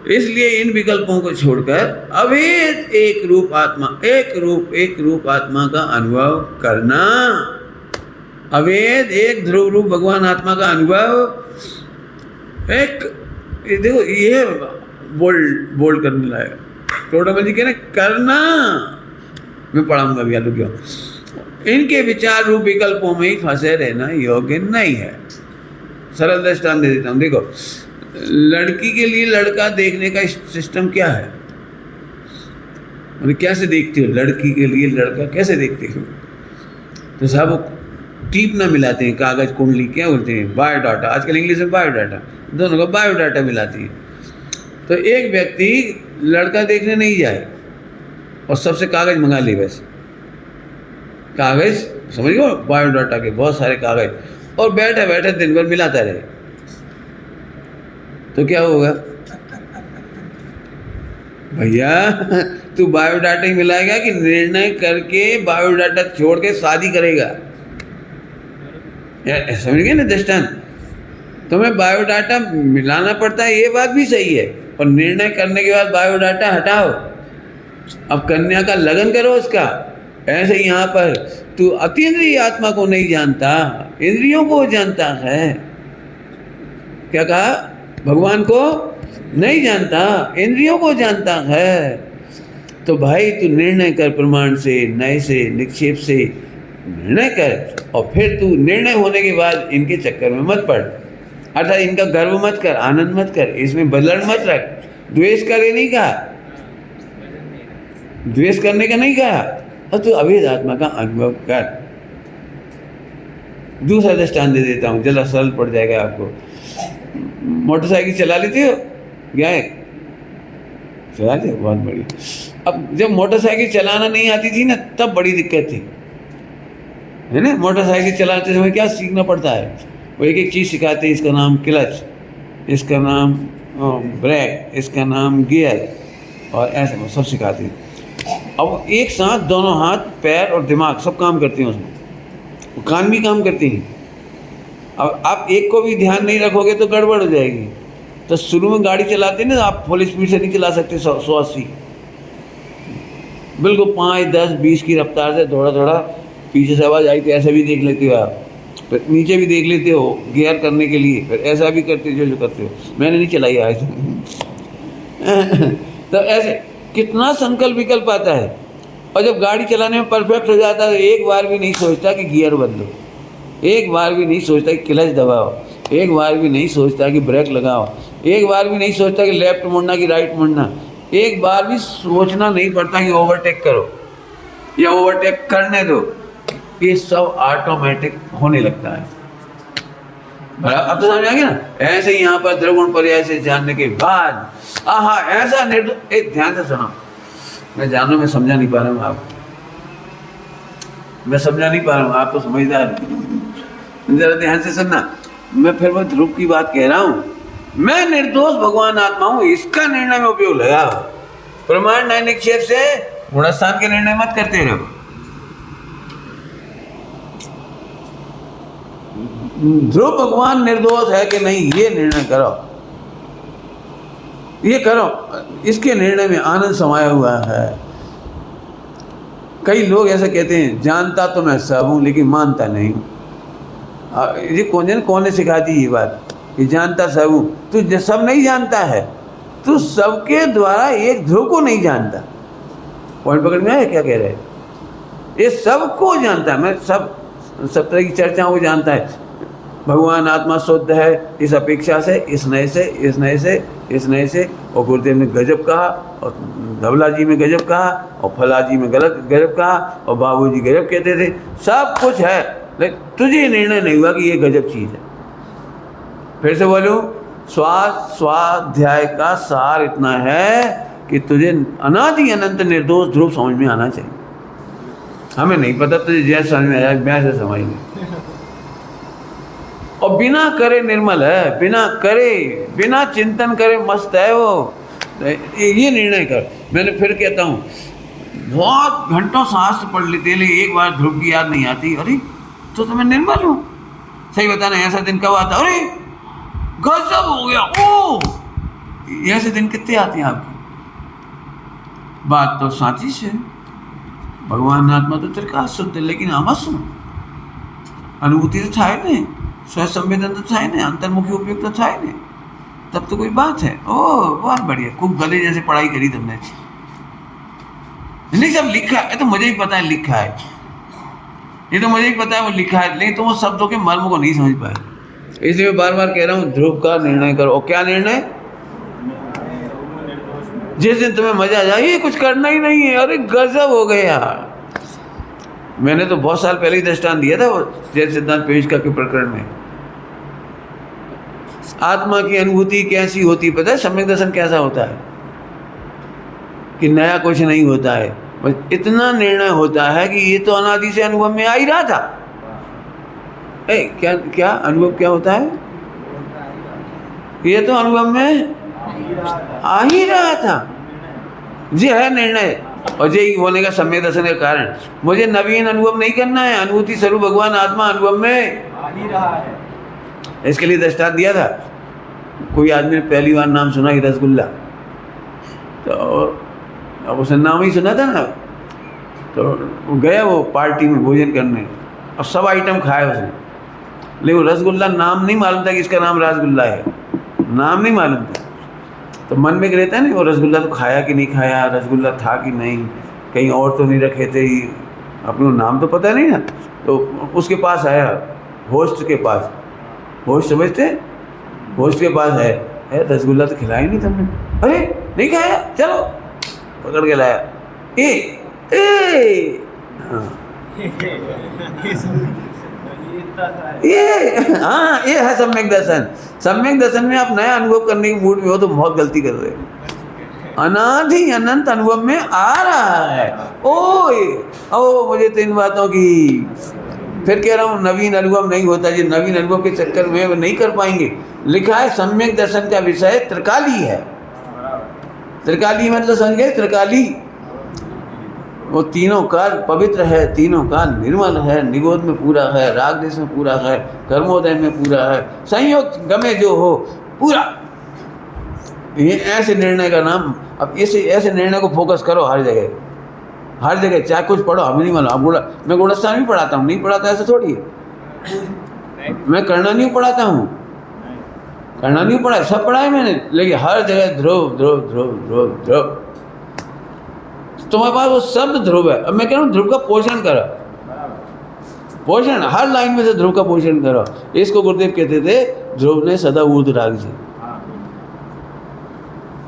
इसलिए इन विकल्पों को छोड़कर अभेद एक रूप आत्मा, एक रूप आत्मा का अनुभव करना, अभेद एक ध्रुव रूप भगवान आत्मा का अनुभव एक, देखो ये बोल्ड करने लायक टोटल जी कहना करना, मैं पढ़ाऊंगा भैया तो क्यों। इनके विचार रूप विकल्पों में ही फंसे रहना योग्य नहीं है। सरल दृष्टांत दे देता हूँ। देखो, लड़की के लिए लड़का देखने का सिस्टम क्या है? मतलब कैसे देखते हो? लड़की के लिए लड़का कैसे देखते हो? तो साहब वो टीप ना मिलाते हैं, कागज कुंडली क्या बोलते हैं, बायोडाटा, आजकल इंग्लिश में बायोडाटा, दोनों का बायोडाटा मिलाती है। तो एक व्यक्ति लड़का देखने नहीं जाए और सबसे कागज मंगा ले, बस कागज समझ गए, बायोडाटा के बहुत सारे कागज, और बैठे बैठे दिन भर मिलाता रहे, तो क्या होगा भैया? तू बायोडाटा ही मिलाएगा कि निर्णय करके बायोडाटा छोड़ के शादी करेगा? समझ गए ना दृष्टांत? तुम्हें बायोडाटा मिलाना पड़ता है, ये बात भी सही है, और निर्णय करने के बाद बायोडाटा हटाओ। अब कन्या का लगन करो उसका। ऐसे यहाँ पर तू अतीन्द्रिय आत्मा को नहीं जानता, इंद्रियों को जानता है। क्या कहा? भगवान को नहीं जानता, इंद्रियों को जानता है। तो भाई तू निर्णय कर, प्रमाण से, नए से, निक्षेप से निर्णय कर, और फिर तू निर्णय होने के बाद इनके चक्कर में मत पड़, अर्थात इनका गर्व मत कर, आनंद मत कर, इसमें बदलन मत रख। द्वेष करे नहीं कहा, द्वेष करने का नहीं कहा, और तू अभेद आत्मा का अनुभव कर। दूसरा दृष्टांत दे देता हूँ, जरा सरल पड़ जाएगा आपको। मोटरसाइकिल चला लेते हो? गए चला लेते? बहुत बढ़िया। अब जब मोटरसाइकिल चलाना नहीं आती थी ना, तब बड़ी दिक्कत थी, है ना? मोटरसाइकिल चलाते समय क्या सीखना पड़ता है? वो एक एक चीज़ सिखाते हैं। इसका नाम क्लच, इसका नाम ब्रेक, इसका नाम गियर, और ऐसे सब सिखाते हैं। अब एक साथ दोनों हाथ, पैर और दिमाग सब काम करते हैं उसमें, कान भी काम करते हैं। अब आप एक को भी ध्यान नहीं रखोगे तो गड़बड़ हो जाएगी। तो शुरू में गाड़ी चलाते हैं ना, आप फुल स्पीड से नहीं चला सकते, 180 बिल्कुल 5, 10, 20 की रफ्तार से थोड़ा थोड़ा पीछे से आवाज़ आई तो ऐसा भी देख लेते हो आप, फिर नीचे भी देख लेते हो गियर करने के लिए, फिर ऐसा भी करते हो जो करते हो। मैंने नहीं चलाई आज तो ऐसे कितना संकल्प विकल्प आता है। और जब गाड़ी चलाने में परफेक्ट हो जाता है तो एक बार भी नहीं सोचता कि गियर बदलो, एक बार भी नहीं सोचता कि क्लच दबाओ, एक बार भी नहीं सोचता कि ब्रेक लगाओ, एक बार भी नहीं सोचता कि लेफ्ट मुड़ना कि राइट मुड़ना, एक बार भी सोचना नहीं पड़ता कि ओवरटेक करो या ओवरटेक करने दो। ये सब ऑटोमेटिक होने लगता है। अब तो समझ आ गया ना? ऐसे ही यहाँ पर द्रगुण पर्याय से जानने के बाद आहा ऐसा निर्दोष, एक ध्यान से सुनो, मैं जानू, मैं समझा नहीं पा रहा हूँ आप, मैं समझा नहीं पा रहा हूँ, आप तो समझदार हैं। जरा ध्यान से सुनना, मैं फिर वो ध्रुव की बात कह रहा हूँ। मैं निर्दोष भगवान आत्मा हूँ, इसका निर्णय में उपयोग लगा। प्रमाण नए निक्षेप से गुणस्थान के निर्णय मत करते रहो। ध्रुव भगवान निर्दोष है कि नहीं, ये निर्णय करो, ये करो। इसके निर्णय में आनंद समाया हुआ है। कई लोग ऐसा कहते हैं, जानता तो मैं सब हूँ लेकिन मानता नहीं हूँ। ये कौन ने सिखा दी ये बात कि जानता सब हूँ? तू सब नहीं जानता है, तू सबके द्वारा एक ध्रुव को नहीं जानता। पॉइंट पकड़ में आया क्या कह रहे हैं? ये सबको जानता है, मैं सब तरह की चर्चाओं को जानता है। भगवान आत्मा शुद्ध है, इस अपेक्षा से, इस नए से, इस नए से, इस नए से। और गुरुदेव ने गजब कहा, और धवला जी में गजब कहा, और फला जी में गलत गजब कहा, और बाबू जी गजब कहते थे। सब कुछ है, लेकिन तुझे निर्णय नहीं हुआ कि ये गजब चीज़ है। फिर से बोलूं, स्वाध्याय का सार इतना है कि तुझे अनादि अनंत निर्दोष ध्रुव समझ में आना चाहिए। हमें नहीं पता तुझे जैसे समझ में आया वैसे समझ में, और बिना करे निर्मल है, बिना करे, बिना चिंतन करे मस्त है वो। ये निर्णय कर। मैंने फिर कहता हूँ, बहुत घंटों शास्त्र पढ़ लेते हैं, एक बार ध्रुव की याद नहीं आती। अरे तो मैं निर्मल हूँ। सही बताना, ऐसा दिन कब आता? अरे गजब हो गया, ओ ऐसे दिन कितने आते हैं आपकी? बात तो साची से, भगवान आत्मा तो तेरे शुद्ध है, लेकिन आमसु अनुभूति तो था ही नहीं, स्व संवेदन तो था ही नहीं, अंतर्मुखी उपयोग तो था ही नहीं। तब तो कोई बात है। ओ बहुत बढ़िया, खूब गले जैसे पढ़ाई करी तुमने। नहीं, सब लिखा है, तो मुझे ही पता है लिखा है, ये तो मुझे ही पता है वो लिखा है, लेकिन तुम वो शब्दों के मर्म को नहीं समझ पाए। इसलिए मैं बार बार कह रहा हूँ, ध्रुव का निर्णय करो। और क्या निर्णय? जिस दिन तुम्हें मजा आ जाए, ये कुछ करना ही नहीं है, अरे गजब हो गया। मैंने तो बहुत साल पहले ही दृष्टांत दिया था वो जैन सिद्धांत पेशका के प्रकरण में। आत्मा की अनुभूति कैसी होती पता है? सम्यक दर्शन कैसा होता है कि नया कुछ नहीं होता है, बस इतना निर्णय होता है कि ये तो अनादि से अनुभव में आ ही रहा था। क्या क्या अनुभव क्या होता है? ये तो अनुभव में आ ही रहा था। जी है निर्णय, और यही होने का सम्यक दर्शन का कारण। मुझे नवीन अनुभव नहीं करना है, अनुभूति स्वरूप भगवान आत्मा अनुभव में आ ही रहा है। इसके लिए दृष्टांत दिया था। कोई आदमी ने पहली बार नाम सुना कि रसगुल्ला, तो अब उसने नाम ही सुना था ना, तो गया वो पार्टी में भोजन करने, और सब आइटम खाया उसने, लेकिन रसगुल्ला नाम नहीं मालूम था कि इसका नाम रसगुल्ला है, नाम नहीं मालूम था। तो मन में रहता है ना, वो रसगुल्ला तो खाया कि नहीं खाया, रसगुल्ला था कि नहीं, कहीं और तो नहीं रखे थे, अपने नाम तो पता नहीं ना। तो उसके पास आया, होस्ट के पास, होस्ट समझते, होस्ट के पास है रसगुल्ला तो खिलाया नहीं तुमने? अरे नहीं खाया, चलो पकड़ के लाया। हाँ ये है सम्यक दर्शन। सम्यक दर्शन में आप नया अनुभव करने के मूड में हो तो बहुत गलती कर रहे हो। अनादि अनंत अनुभव में आ रहा है। ओ मुझे तो इन बातों की, फिर कह रहा हूँ नवीन अनुभव नहीं होता। ये नवीन अनुभव के चक्कर में वो नहीं कर पाएंगे। लिखा है सम्यक दर्शन का विषय त्रिकाली है। त्रिकाली मतलब समझ गए? त्रिकाली वो तीनों काल पवित्र है, तीनों काल निर्मल है, निगोद में पूरा है, राग देश में पूरा है, कर्मोदय में पूरा है, संयोग गमे जो हो पूरा। ये ऐसे निर्णय का नाम। अब ऐसे निर्णय को फोकस करो हर जगह, चाहे कुछ पढ़ो। हमें नहीं मालूम, अब मैं गुणस्थान भी पढ़ाता हूँ, नहीं पढ़ाता ऐसा थोड़ी है। मैं करना नहीं पढ़ाता हूँ, करना नहीं पढ़ा, सब पढ़ा है मैंने, लेकिन हर जगह ध्रुव ध्रुव ध्रुव ध्रुव ध्रुव। तुम्हारे पास वो शब्द ध्रुव है। अब मैं कह रहा हूँ ध्रुव का पोषण करो, पोषण हर लाइन में से ध्रुव का पोषण करो। इसको गुरुदेव कहते थे ध्रुव ने सदा ऊर्ध राग जी,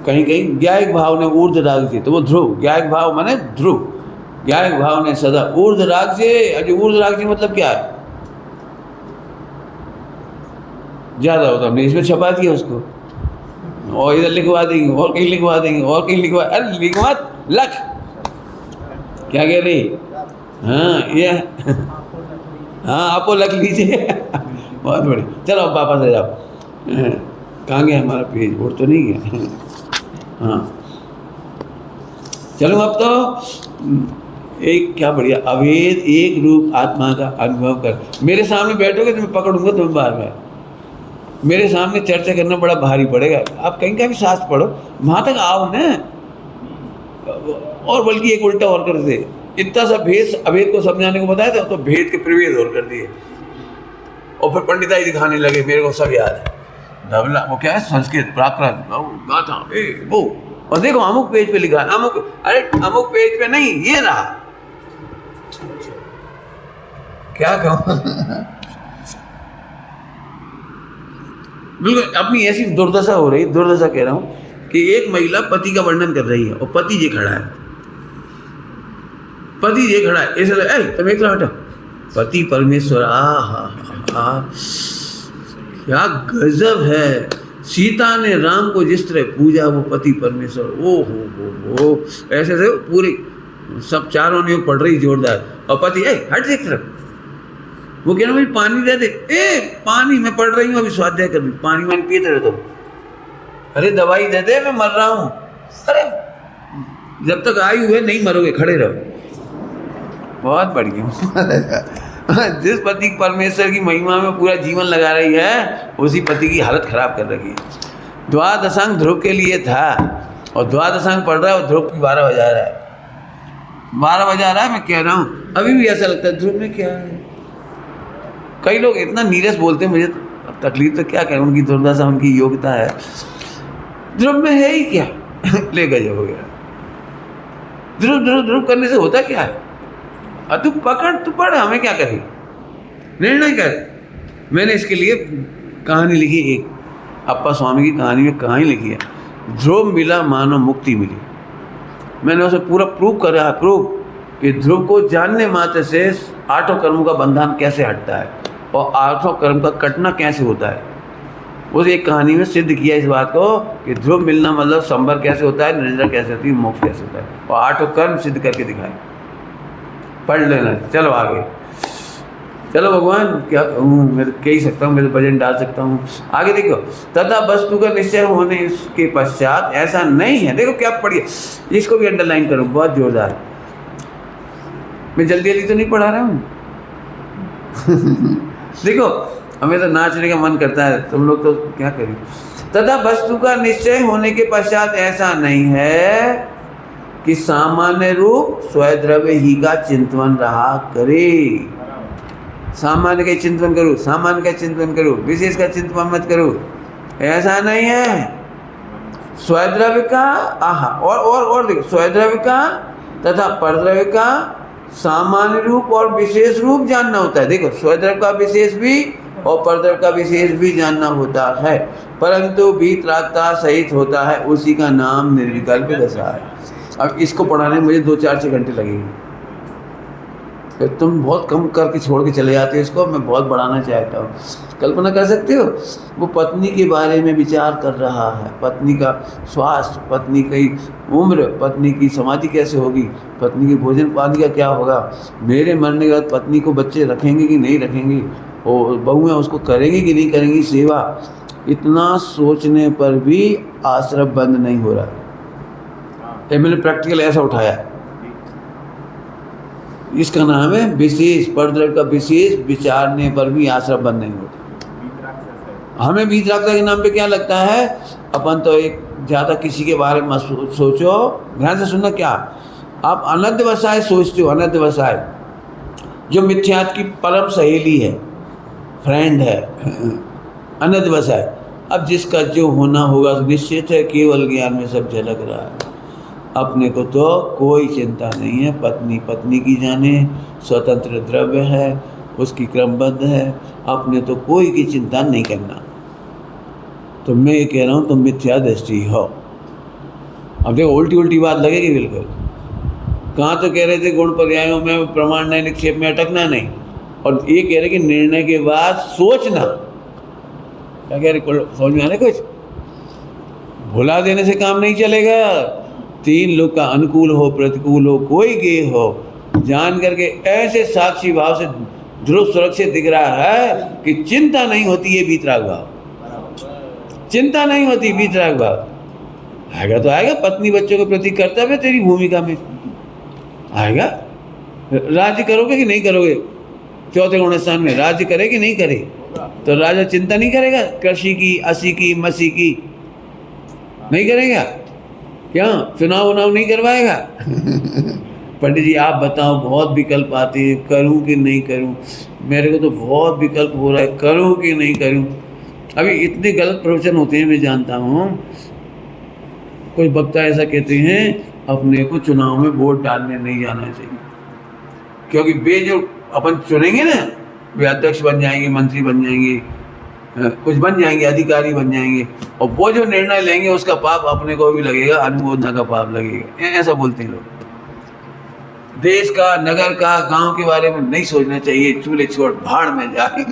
कहीं कहीं ज्ञायक भाव ने ऊर्ध राग जी, तो वो ध्रुव, ज्ञायक भाव माने ध्रुव, ज्ञायक भाव ने सदा ऊर्ध राग जी। अजय ऊर्ध राग जी मतलब क्या है? ज़्यादा होता, हमने इसमें छपा दिया उसको, और इधर लिखवा देंगे, और कहीं लिखवा देंगे, और कहीं लिखवा, अरे लिखवा लख क्या कह रही? हाँ ये हाँ आपको लग लीजिए। बहुत बढ़िया, चलो अब वापस आ जाओ। कहाँ गया हमारा पेज? और तो नहीं गया। हाँ चलो अब तो एक क्या बढ़िया, अभेद एक रूप आत्मा का अनुभव कर। मेरे सामने बैठोगे तो मैं पकड़ूंगा तुम्हें बार बार। मेरे सामने चर्चा करना बड़ा भारी पड़ेगा। आप कहीं का भी शास्त्र पढ़ो, वहाँ तक आओ ना। और बल्कि एक उल्टा और कर दे, इतना सा भेद अभेद को समझाने को बताया था तो भेद के प्रभेद और कर दिए। और फिर पंडिताई दिखाने लगे, मेरे को सब याद है। धवला वो क्या है, संस्कृत प्राकृत गाथा वो, और देखो अमुक पेज पे लिखा है अमुक, अरे अमुक पेज पे नहीं, ये रहा। क्या कहूँ बिल्कुल अपनी ऐसी दुर्दशा हो रही, दुर्दशा कह रहा हूँ कि एक महिला पति का वर्णन कर रही है और पति जी खड़ा है, पति जी खड़ा है, ऐसे लगे तुम एक हटो, पति परमेश्वर। आ क्या गजब है। सीता ने राम को जिस तरह पूजा, वो पति परमेश्वर। ओ हो ऐसे से पूरी सब चारों ने पढ़ रही जोरदार, और पति हट एक तरफ। वो कह रहा भाई पानी दे दे। पानी मैं पढ़ रही हूँ अभी, स्वाध्याय कर रही, पानी वानी पीते रहे तुम। अरे दवाई दे दे, मैं मर रहा हूँ। अरे जब तक आयु है नहीं मरोगे, खड़े रहो। बहुत बढ़िया। जिस पति परमेश्वर की महिमा में पूरा जीवन लगा रही है, उसी पति की हालत खराब कर रखी है। द्वादशांग ध्रुव के लिए था, और द्वादशांग पढ़ रहा है और ध्रुव की 12 बजा रहा है। 12 बजा रहा है, मैं कह रहा हूँ अभी भी ऐसा लगता है ध्रुव में क्या है। कई लोग इतना नीरस बोलते हैं, मुझे तकलीफ तो क्या करें, उनकी दुर्दशा, उनकी योग्यता है। ध्रुव में है ही क्या। ले गजब हो गया। ध्रुव ध्रुव ध्रुव करने से होता क्या है? तू पकड़, तू पढ़, हमें क्या करें, निर्णय कर। मैंने इसके लिए कहानी लिखी, एक अप्पा स्वामी की कहानी में कहानी लिखी है, ध्रुव मिला मानो मुक्ति मिली। मैंने उसे पूरा प्रूव करा, प्रूव कि ध्रुव को जानने मात्र से 8 कर्मों का बंधन कैसे हटता है और 8 कर्म का कटना कैसे होता है। उस एक कहानी में सिद्ध किया इस बात को कि ध्रुव मिलना मतलब संवर कैसे होता है, निद्रा कैसे होती है, मोक्ष कैसे होता है, और 8 कर्म सिद्ध करके दिखाए। पढ़ लेना। चलो आगे, चलो भगवान क्या कहूँ, मैं तो कह ही सकता हूँ, मैं तो भजन डाल सकता हूँ। आगे देखो, तथा वस्तु का निश्चय होने के पश्चात ऐसा नहीं है। देखो क्या पढ़िए, इसको भी अंडरलाइन करूँ, बहुत जोरदार। मैं जल्दी जल्दी तो नहीं पढ़ा रहा हूँ। देखो हमें तो नाचने का मन करता है, तुम लोग तो क्या करें। तथा वस्तु का निश्चय होने के पश्चात ऐसा नहीं है कि सामान्य रूप स्वद्रव्य ही का चिंतन रहा करे। सामान्य का चिंतन करो, सामान्य का चिंतन करो, विशेष का चिंतन मत करो, ऐसा नहीं है। स्वद्रव्य का और देखो, स्वद्रव्य का तथा परद्रव्य का सामान्य रूप और विशेष रूप जानना होता है। देखो स्वद्रव्य का विशेष भी और परद्रव्य का विशेष भी जानना होता है, परंतु वीतरागता सहित होता है, उसी का नाम निर्विकल्प दशा है। अब इसको पढ़ाने में मुझे 2-4-6 घंटे लगेंगे, तो तुम बहुत कम करके छोड़ के चले जाते हो इसको। मैं बहुत बढ़ाना चाहता हूँ। कल्पना कर सकते हो, वो पत्नी के बारे में विचार कर रहा है, पत्नी का स्वास्थ्य, पत्नी की उम्र, पत्नी की समाधि कैसे होगी, पत्नी के भोजन पानी का क्या होगा, मेरे मरने के बाद पत्नी को बच्चे रखेंगे कि नहीं रखेंगे, और बहुएं उसको करेंगी कि नहीं करेंगी सेवा। इतना सोचने पर भी आश्रम बंद नहीं हो रहा। मैंने प्रैक्टिकल ऐसा उठाया, इसका नाम है विशेष परद्रव्य का विशेष विचारने पर भी आश्रम बंद नहीं होता। हमें वीतरागता के नाम पे क्या लगता है, अपन तो एक ज़्यादा किसी के बारे में सोचो, ध्यान से सुनना। क्या आप अनध्यवसाय सोचते हो, अनध्यवसाय जो मिथ्यात्व की परम सहेली है, फ्रेंड है, अनध्यवसाय। अब जिसका जो होना होगा निश्चित है, केवल ज्ञान में सब झलक रहा है। अपने को तो कोई चिंता नहीं है, पत्नी पत्नी की जाने, स्वतंत्र द्रव्य है, उसकी क्रमबद्ध है, अपने तो कोई की चिंता नहीं करना। तो मैं ये कह रहा हूँ, तुम मिथ्या दृष्टि हो। अब देखो उल्टी उल्टी बात लगेगी बिल्कुल। कहाँ तो कह रहे थे गुण पर्यायों में प्रमाण नहीं, निक्षेप में अटकना नहीं, और ये कह रहे कि निर्णय के बाद सोचना। क्या कह रहे, समझ में आ रहा है कुछ? भुला देने से काम नहीं चलेगा, तीन लोग का अनुकूल हो प्रतिकूल हो कोई गे हो, जान करके ऐसे साक्षी भाव से ध्रुव सुरक्षित दिख रहा है कि चिंता नहीं होती है वीतराग भाव, चिंता नहीं होती वीतराग भाव। आएगा तो आएगा, पत्नी बच्चों के प्रति कर्तव्य तेरी भूमिका में आएगा। राज्य करोगे कि नहीं करोगे, चौथे गुण स्थान में राज्य करे कि नहीं करे, तो राजा चिंता नहीं करेगा कृषि की, असी की, मसी की, नहीं करेगा क्या? चुनाव उनाव नहीं करवाएगा? पंडित जी आप बताओ, बहुत विकल्प आते हैं, करूं कि नहीं करूं, मेरे को तो बहुत विकल्प हो रहा है, करूं कि नहीं करूं। अभी इतने गलत प्रवचन होते हैं, मैं जानता हूं। कोई वक्ता ऐसा कहते हैं अपने को चुनाव में वोट डालने नहीं जाना चाहिए, क्योंकि वे जो अपन चुनेंगे ना, वे अध्यक्ष बन जाएंगे, मंत्री बन जाएंगे, कुछ बन जाएंगे, अधिकारी बन जाएंगे, और वो जो निर्णय लेंगे उसका पाप अपने को भी लगेगा, अनुमोदना का पाप लगेगा। ऐसा बोलते हैं लोग। देश का, नगर का, गांव के बारे में नहीं सोचना चाहिए, चूल्हे छोड़ भाड़ में जाए,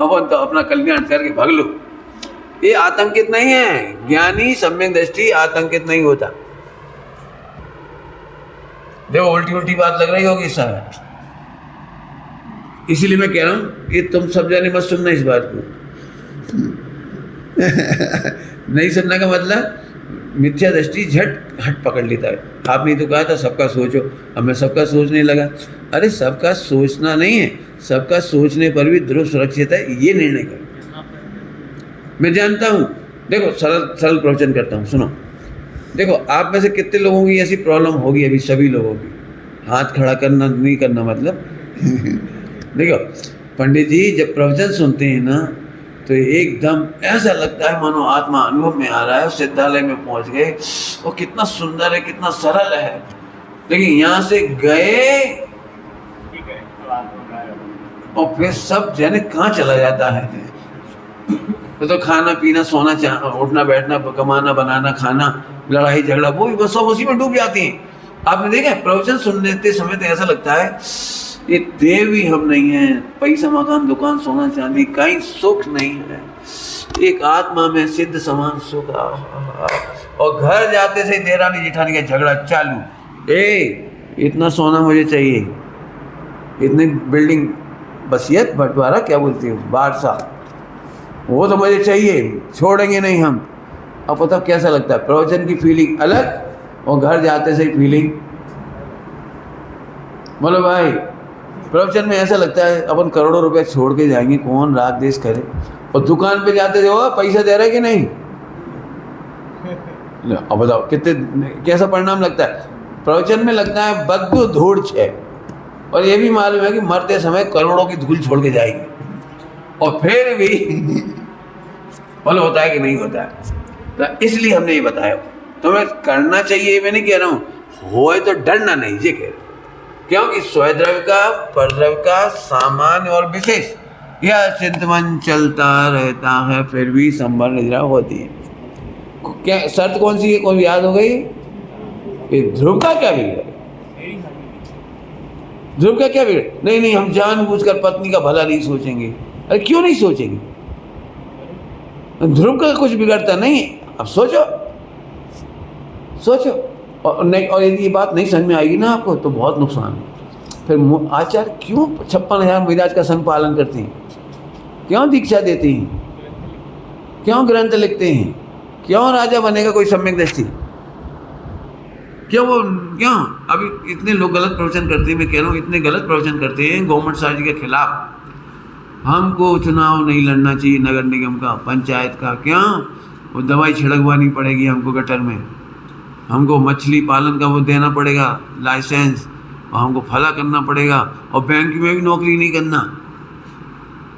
अपन तो अपना कल्याण करके भाग लो। ये आतंकित नहीं है, ज्ञानी सम्यक दृष्टि आतंकित नहीं होता। देखो उल्टी उल्टी बात लग रही होगी सर, इसीलिए मैं कह रहा हूं ये तुम सब जाने मत सुनना इस बात को। नहीं सुनने का मतलब मिथ्या दृष्टि झट हट पकड़ लेता है। आपने तो कहा था सबका सोचो, अब मैं सबका सोचने लगा। अरे सबका सोचना नहीं है, सबका सोचने पर भी ध्रुव सुरक्षित है, ये निर्णय करो। मैं जानता हूँ, देखो सरल प्रवचन करता हूँ, सुनो। देखो आप में से कितने लोगों की ऐसी प्रॉब्लम होगी, अभी सभी लोगों की, हाथ खड़ा करना नहीं करना मतलब देखो पंडित जी जब प्रवचन सुनते हैं ना, तो एकदम ऐसा लगता है मानो आत्मा अनुभव में आ रहा है, सिद्धालय में पहुंच गए, वो कितना सुंदर है, कितना सरल है। लेकिन यहाँ से गए और फिर सब जने कहाँ चला जाता है। तो खाना पीना, सोना, उठना बैठना, कमाना बनाना, खाना, लड़ाई झगड़ा, वो भी बस सब उसी में डूब जाती हैं। आपने देखा प्रवचन सुनते समय तो ऐसा लगता है ये देव भी हम नहीं हैं, पैसा मकान दुकान सोना चांदी कहीं सुख नहीं है, एक आत्मा में सिद्ध समान सुख। और घर जाते से देरानी जेठानी का झगड़ा चालू, इतना सोना मुझे चाहिए, इतनी बिल्डिंग, वसीयत बंटवारा क्या बोलती हूँ, वारसा, वो तो मुझे चाहिए, छोड़ेंगे नहीं हम। अब पता कैसा लगता है, प्रवचन की फीलिंग अलग और घर जाते से फीलिंग। बोलो भाई प्रवचन में ऐसा लगता है अपन करोड़ों रुपए छोड़ के जाएंगे, कौन राग देश करे, और दुकान पे जाते हो पैसा दे रहा है कि नहीं, अब बताओ कितने कैसा परिणाम लगता है। प्रवचन में लगता है बद्दू धूड़ छे, और ये भी मालूम है कि मरते समय करोड़ों की धूल छोड़ के जाएगी, और फिर भी फल होता है कि नहीं होता है। तो इसलिए हमने ये बताया तुम्हें करना चाहिए, मैं नहीं कह रहा हूँ होए तो डरना नहीं, ये कह रहा हूँ, क्योंकि स्वद्रव्य का, परद्रव्य का, सामान्य और विशेष यह चिंतन चलता रहता है, फिर भी संभल निद्रा होती है। क्या शर्त कौन सी है, कौन याद हो गई? ध्रुव का क्या बिगड़ा, ध्रुव का क्या बिगड़ा? नहीं हम जानबूझकर पत्नी का भला नहीं सोचेंगे। अरे क्यों नहीं सोचेंगे? ध्रुव का कुछ बिगड़ता नहीं। अब सोचो और नहीं, और यदि ये बात नहीं समझ में आएगी ना आपको तो बहुत नुकसान है। फिर आचार्य क्यों 56,000 मिराज का संग पालन करते हैं, क्यों दीक्षा देते हैं, क्यों ग्रंथ लिखते हैं, क्यों राजा बनेगा कोई सम्यक दृष्टि, क्यों अभी इतने लोग गलत प्रवचन करते हैं। मैं कह रहा हूँ इतने गलत प्रवचन करते हैं गवर्नमेंट शासन के खिलाफ। हमको चुनाव नहीं लड़ना चाहिए, नगर निगम का, पंचायत का, क्यों? वो दवाई छिड़कवानी पड़ेगी हमको गटर में, हमको मछली पालन का वो देना पड़ेगा लाइसेंस, और हमको फला करना पड़ेगा, और बैंक में भी नौकरी नहीं करना।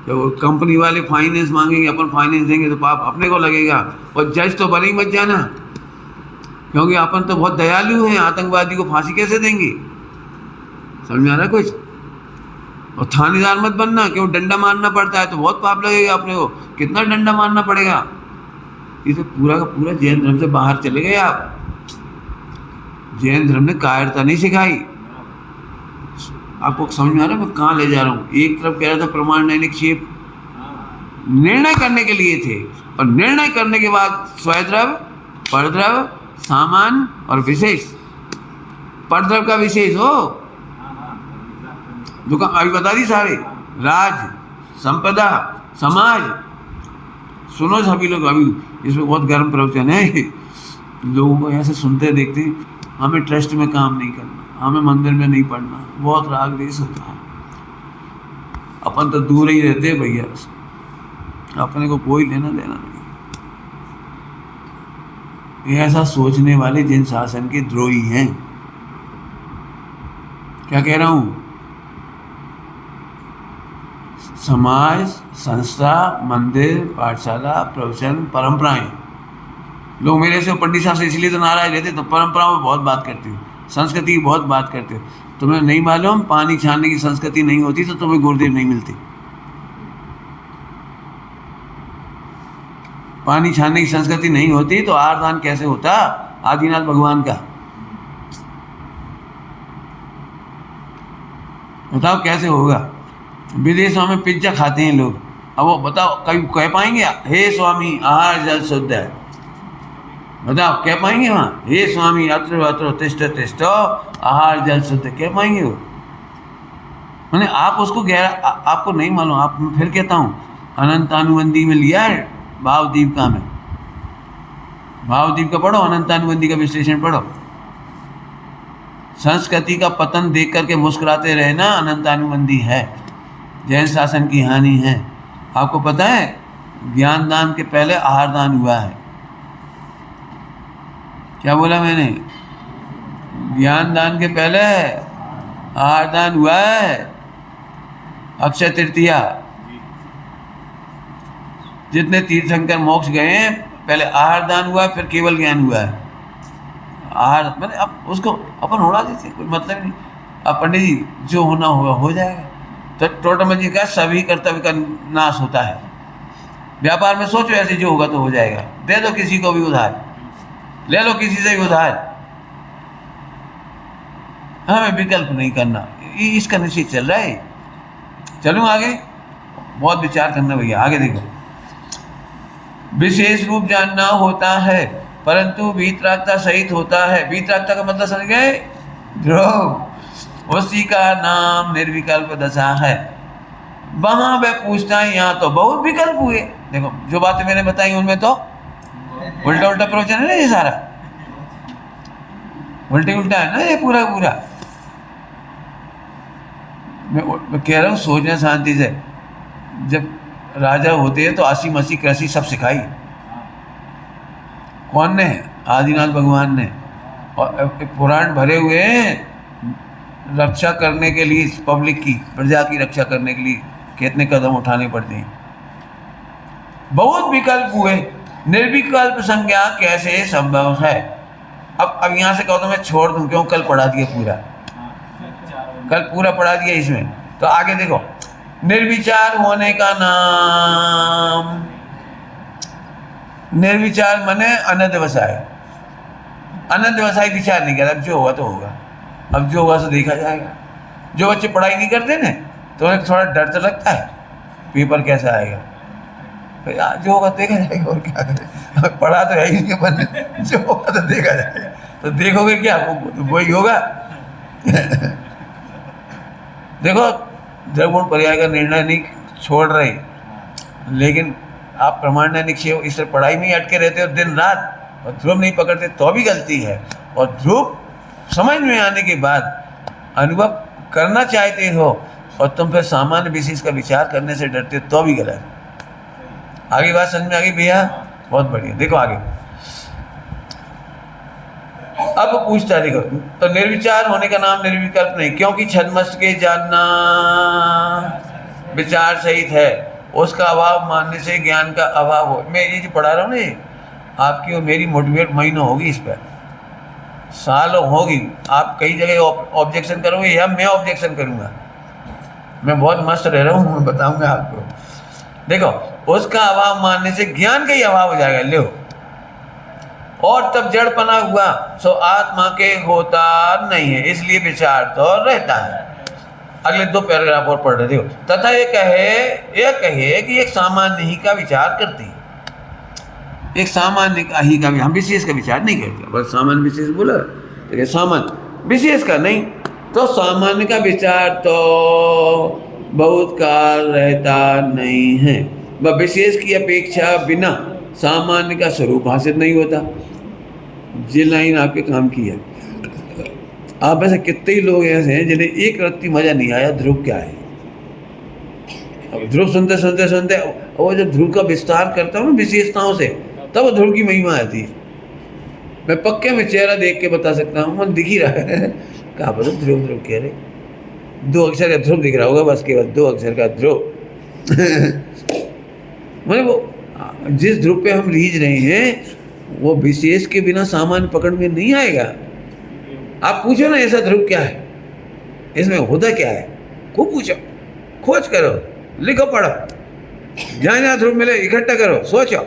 तो कंपनी वाले फाइनेंस मांगेंगे, अपन फाइनेंस देंगे तो पाप अपने को लगेगा। और जज तो बने ही मत जाना, क्योंकि अपन तो बहुत दयालु हैं, आतंकवादी को फांसी कैसे देंगे, समझ में आ रहा है कुछ? और थानेदार मत बनना, क्यों डंडा मारना पड़ता है तो बहुत पाप लगेगा अपने को, कितना डंडा मारना पड़ेगा। ये तो पूरा का पूरा जैन धर्म से बाहर चले गए आप। जैन धर्म ने कायरता नहीं सिखाई। आपको समझ में आ रहा है मैं कहाँ ले जा रहा हूँ? एक तरफ कह रहा था प्रमाण नहीं निक्षेप, निर्णय करने के लिए थे, और निर्णय करने के बाद स्वद्रव्य, परद्रव्य, सामान्य और विशेष। परद्रव्य का विशेष हो, दुकान अभी बता दी सारे, राज, संपदा, समाज। सुनो सभी लोग, अभी इसमें बहुत गर्म प्रवचन है, लोगों को ऐसे सुनते देखते, हमें ट्रस्ट में काम नहीं करना, हमें मंदिर में नहीं पढ़ना, बहुत राग देश होता है। अपन तो दूर ही रहते भैया, अपने को कोई लेना देना नहीं। ऐसा सोचने वाले जिन शासन के द्रोही हैं। क्या कह रहा हूं? समाज, संस्था, मंदिर, पाठशाला, प्रवचन, परंपराएं। लोग मेरे से पंडित साहब से इसलिए तो नाराज रहते, तो परंपराओं में बहुत बात करते हो, संस्कृति की बहुत बात करते हो। तुम्हें नहीं मालूम, पानी छानने की संस्कृति नहीं होती तो तुम्हें गुरुदेव नहीं मिलते। पानी छानने की संस्कृति नहीं होती तो आरदान कैसे होता आदिनाथ भगवान का? बताओ कैसे होगा? विदेशों में पिज्जा खाते हैं लोग, अब वो बताओ कभी कह पाएंगे हे स्वामी आहार जल शुद्ध है? बताओ कह पाएंगे वहाँ हे स्वामी अत्र अत्र तिष्ठ तिष्ठ आहार जल शुद्ध? कह पाएंगे वो? मैंने आप उसको गहरा आपको नहीं मालूम। आप फिर कहता हूँ, अनंतानुबंधी में लिया है भावदीप का, में भावदीप का पढ़ो, अनंतानुबंधी का विश्लेषण पढ़ो। संस्कृति का पतन देख करके मुस्कुराते रहना अनंतानुबंधी है, जैन शासन की हानि है। आपको पता है ज्ञान दान के पहले आहार दान हुआ है। क्या बोला मैंने? ज्ञान दान के पहले आहार दान हुआ है। अक्षय तृतीया, जितने तीर्थंकर मोक्ष गए हैं पहले आहार दान हुआ, फिर केवल ज्ञान हुआ है। आहार मैंने अब उसको अपन उड़ा देते, कोई मतलब नहीं। अब पंडित जी जो होना होगा हो जाएगा। तो टोटल जी का सभी कर्तव्य का नाश होता है। व्यापार में सोचो ऐसे, जो होगा तो हो जाएगा। दे दो किसी को भी उधार, ले लो किसी से भी उधार, हमें विकल्प नहीं करना। इसका निश्चित चल रहा है। चलूँ आगे? बहुत विचार करना भैया, आगे देखो। विशेष रूप जानना होता है परंतु वीतरागता सहित होता है। वीतरागता का मतलब समझ गए? ध्रुव, उसी का नाम निर्विकल्प दशा है। वहां वह पूछता है, यहाँ तो बहुत विकल्प हुए। देखो जो बातें मैंने बताई उनमें तो उल्टा उल्टा प्रवचन है ना, ये सारा उल्टे उल्टा है ना ये पूरा पूरा। मैं कह रहा हूँ सोचना शांति से। जब राजा होते हैं तो 80-80 कृषि सब सिखाई कौन ने? आदिनाथ भगवान ने। और पुराण भरे हुए हैं रक्षा करने के लिए, पब्लिक की, प्रजा की रक्षा करने के लिए कितने कदम उठाने पड़ते हैं। बहुत विकल्प हुए, निर्विकल्प संज्ञा कैसे संभव है? अब यहाँ से कहो तो मैं छोड़ दूं, क्यों? कल पढ़ा दिया पूरा, कल पूरा पढ़ा दिया इसमें। तो आगे देखो, निर्विचार होने का नाम, निर्विचार माने अनध्यवसाय। अनध्यवसाय विचार नहीं कर, अब जो होगा तो होगा, अब जो होगा तो देखा जाएगा। जो बच्चे पढ़ाई नहीं करते ना तो उन्हें थोड़ा डर तो लगता है पेपर कैसा आएगा, तो जो होगा देखा जाएगा। और क्या करें, पढ़ा तो है ही नहीं अपन, जो होगा तो देखा जाएगा। तो देखोगे क्या? तो वही होगा। देखो द्रगुण पर्याय का निर्णय नहीं छोड़ रहे, लेकिन आप प्रमाण निक्षेप इससे पढ़ाई में ही अटके रहते हो दिन रात, और ध्रुव नहीं पकड़ते तो भी गलती है। और ध्रुव समझ में आने के बाद अनुभव करना चाहते हो और तुम फिर सामान्य विशेष का विचार करने से डरते हो तो भी गलत। आगे बात समझ में आ गई भैया? बहुत बढ़िया। देखो आगे, अब पूछता है, देखो तो निर्विचार होने का नाम निर्विकल्प नहीं, क्योंकि छद्मस्त के जानना विचार सहित है, उसका अभाव मानने से ज्ञान का अभाव हो। मैं ये जो पढ़ा रहा हूँ ना, आपकी और मेरी मोटिवेट महीनों होगी, इस पर सालों होगी। आप कई जगह ऑब्जेक्शन करोगे या मैं ऑब्जेक्शन करूँगा। मैं बहुत मस्त रह रहा हूँ, मैं बताऊँगा आपको। देखो उसका अभाव मानने से ज्ञान का ही अभाव हो जाएगा। लो, और तब जड़पना हुआ सो आत्मा के होता नहीं है, इसलिए विचार तो रहता है। अगले 2 पैराग्राफ और पढ़ रहे हो। तथा ये कहे कि एक सामान्य ही का विचार करती है। एक सामान्य का ही का भी, हम विशेष का विचार नहीं करते, बस सामान्य विशेष बोला तो सामान्य विशेष का नहीं, तो सामान्य का विचार तो बहुत काल रहता नहीं है। वह विशेष की अपेक्षा बिना सामान्य का स्वरूप भाषित नहीं होता। ये लाइन आपके काम की है। आप ऐसे कितने ही लोग ऐसे हैं जिन्हें एक रत्ती मजा नहीं आया ध्रुव क्या है। अब ध्रुव सुनते सुनते सुनते वो जब ध्रुव का विस्तार करता हूँ ना विशेषताओं से, तब ध्रुव की महिमा आती है। मैं पक्के में चेहरा देख के बता सकता हूँ, मन दिख ही रहा है। कहा बोलो ध्रुव ध्रुव कह रहे, 2 अक्षर का ध्रुव दिख रहा होगा, बस केवल 2 अक्षर का ध्रुव। मतलब वो जिस ध्रुव पे हम रीझ रहे हैं वो विशेष के बिना सामान्य पकड़ में नहीं आएगा। आप पूछो ना ऐसा ध्रुव क्या है, इसमें होता क्या है, खूब पूछो, खोज करो, लिखो पढ़ो, जहाँ जहाँ ध्रुव मिले इकट्ठा करो, सोचो,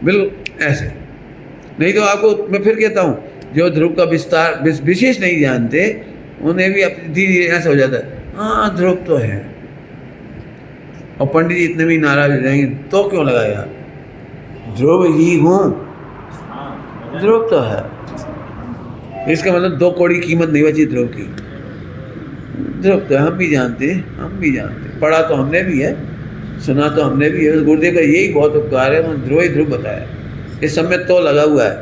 बिल्कुल ऐसे। नहीं तो आपको मैं फिर कहता हूँ, जो ध्रुव का विस्तार विशेष नहीं जानते उन्हें भी धीरे ऐसे हो जाता है, हाँ ध्रुव तो है। और पंडित जी इतने भी नाराज हो जाएंगे, तो क्यों लगाया, ध्रुव ही हूँ, ध्रुव तो है। इसका मतलब 2 कौड़ी कीमत नहीं बची ध्रुव की। ध्रुव तो हम भी जानते, पढ़ा तो हमने भी है, सुना तो हमने भी है। गुरुदेव का यही बहुत उपकार है, उन्होंने ध्रुव ही ध्रुव बताया। इस समय तो लगा हुआ है,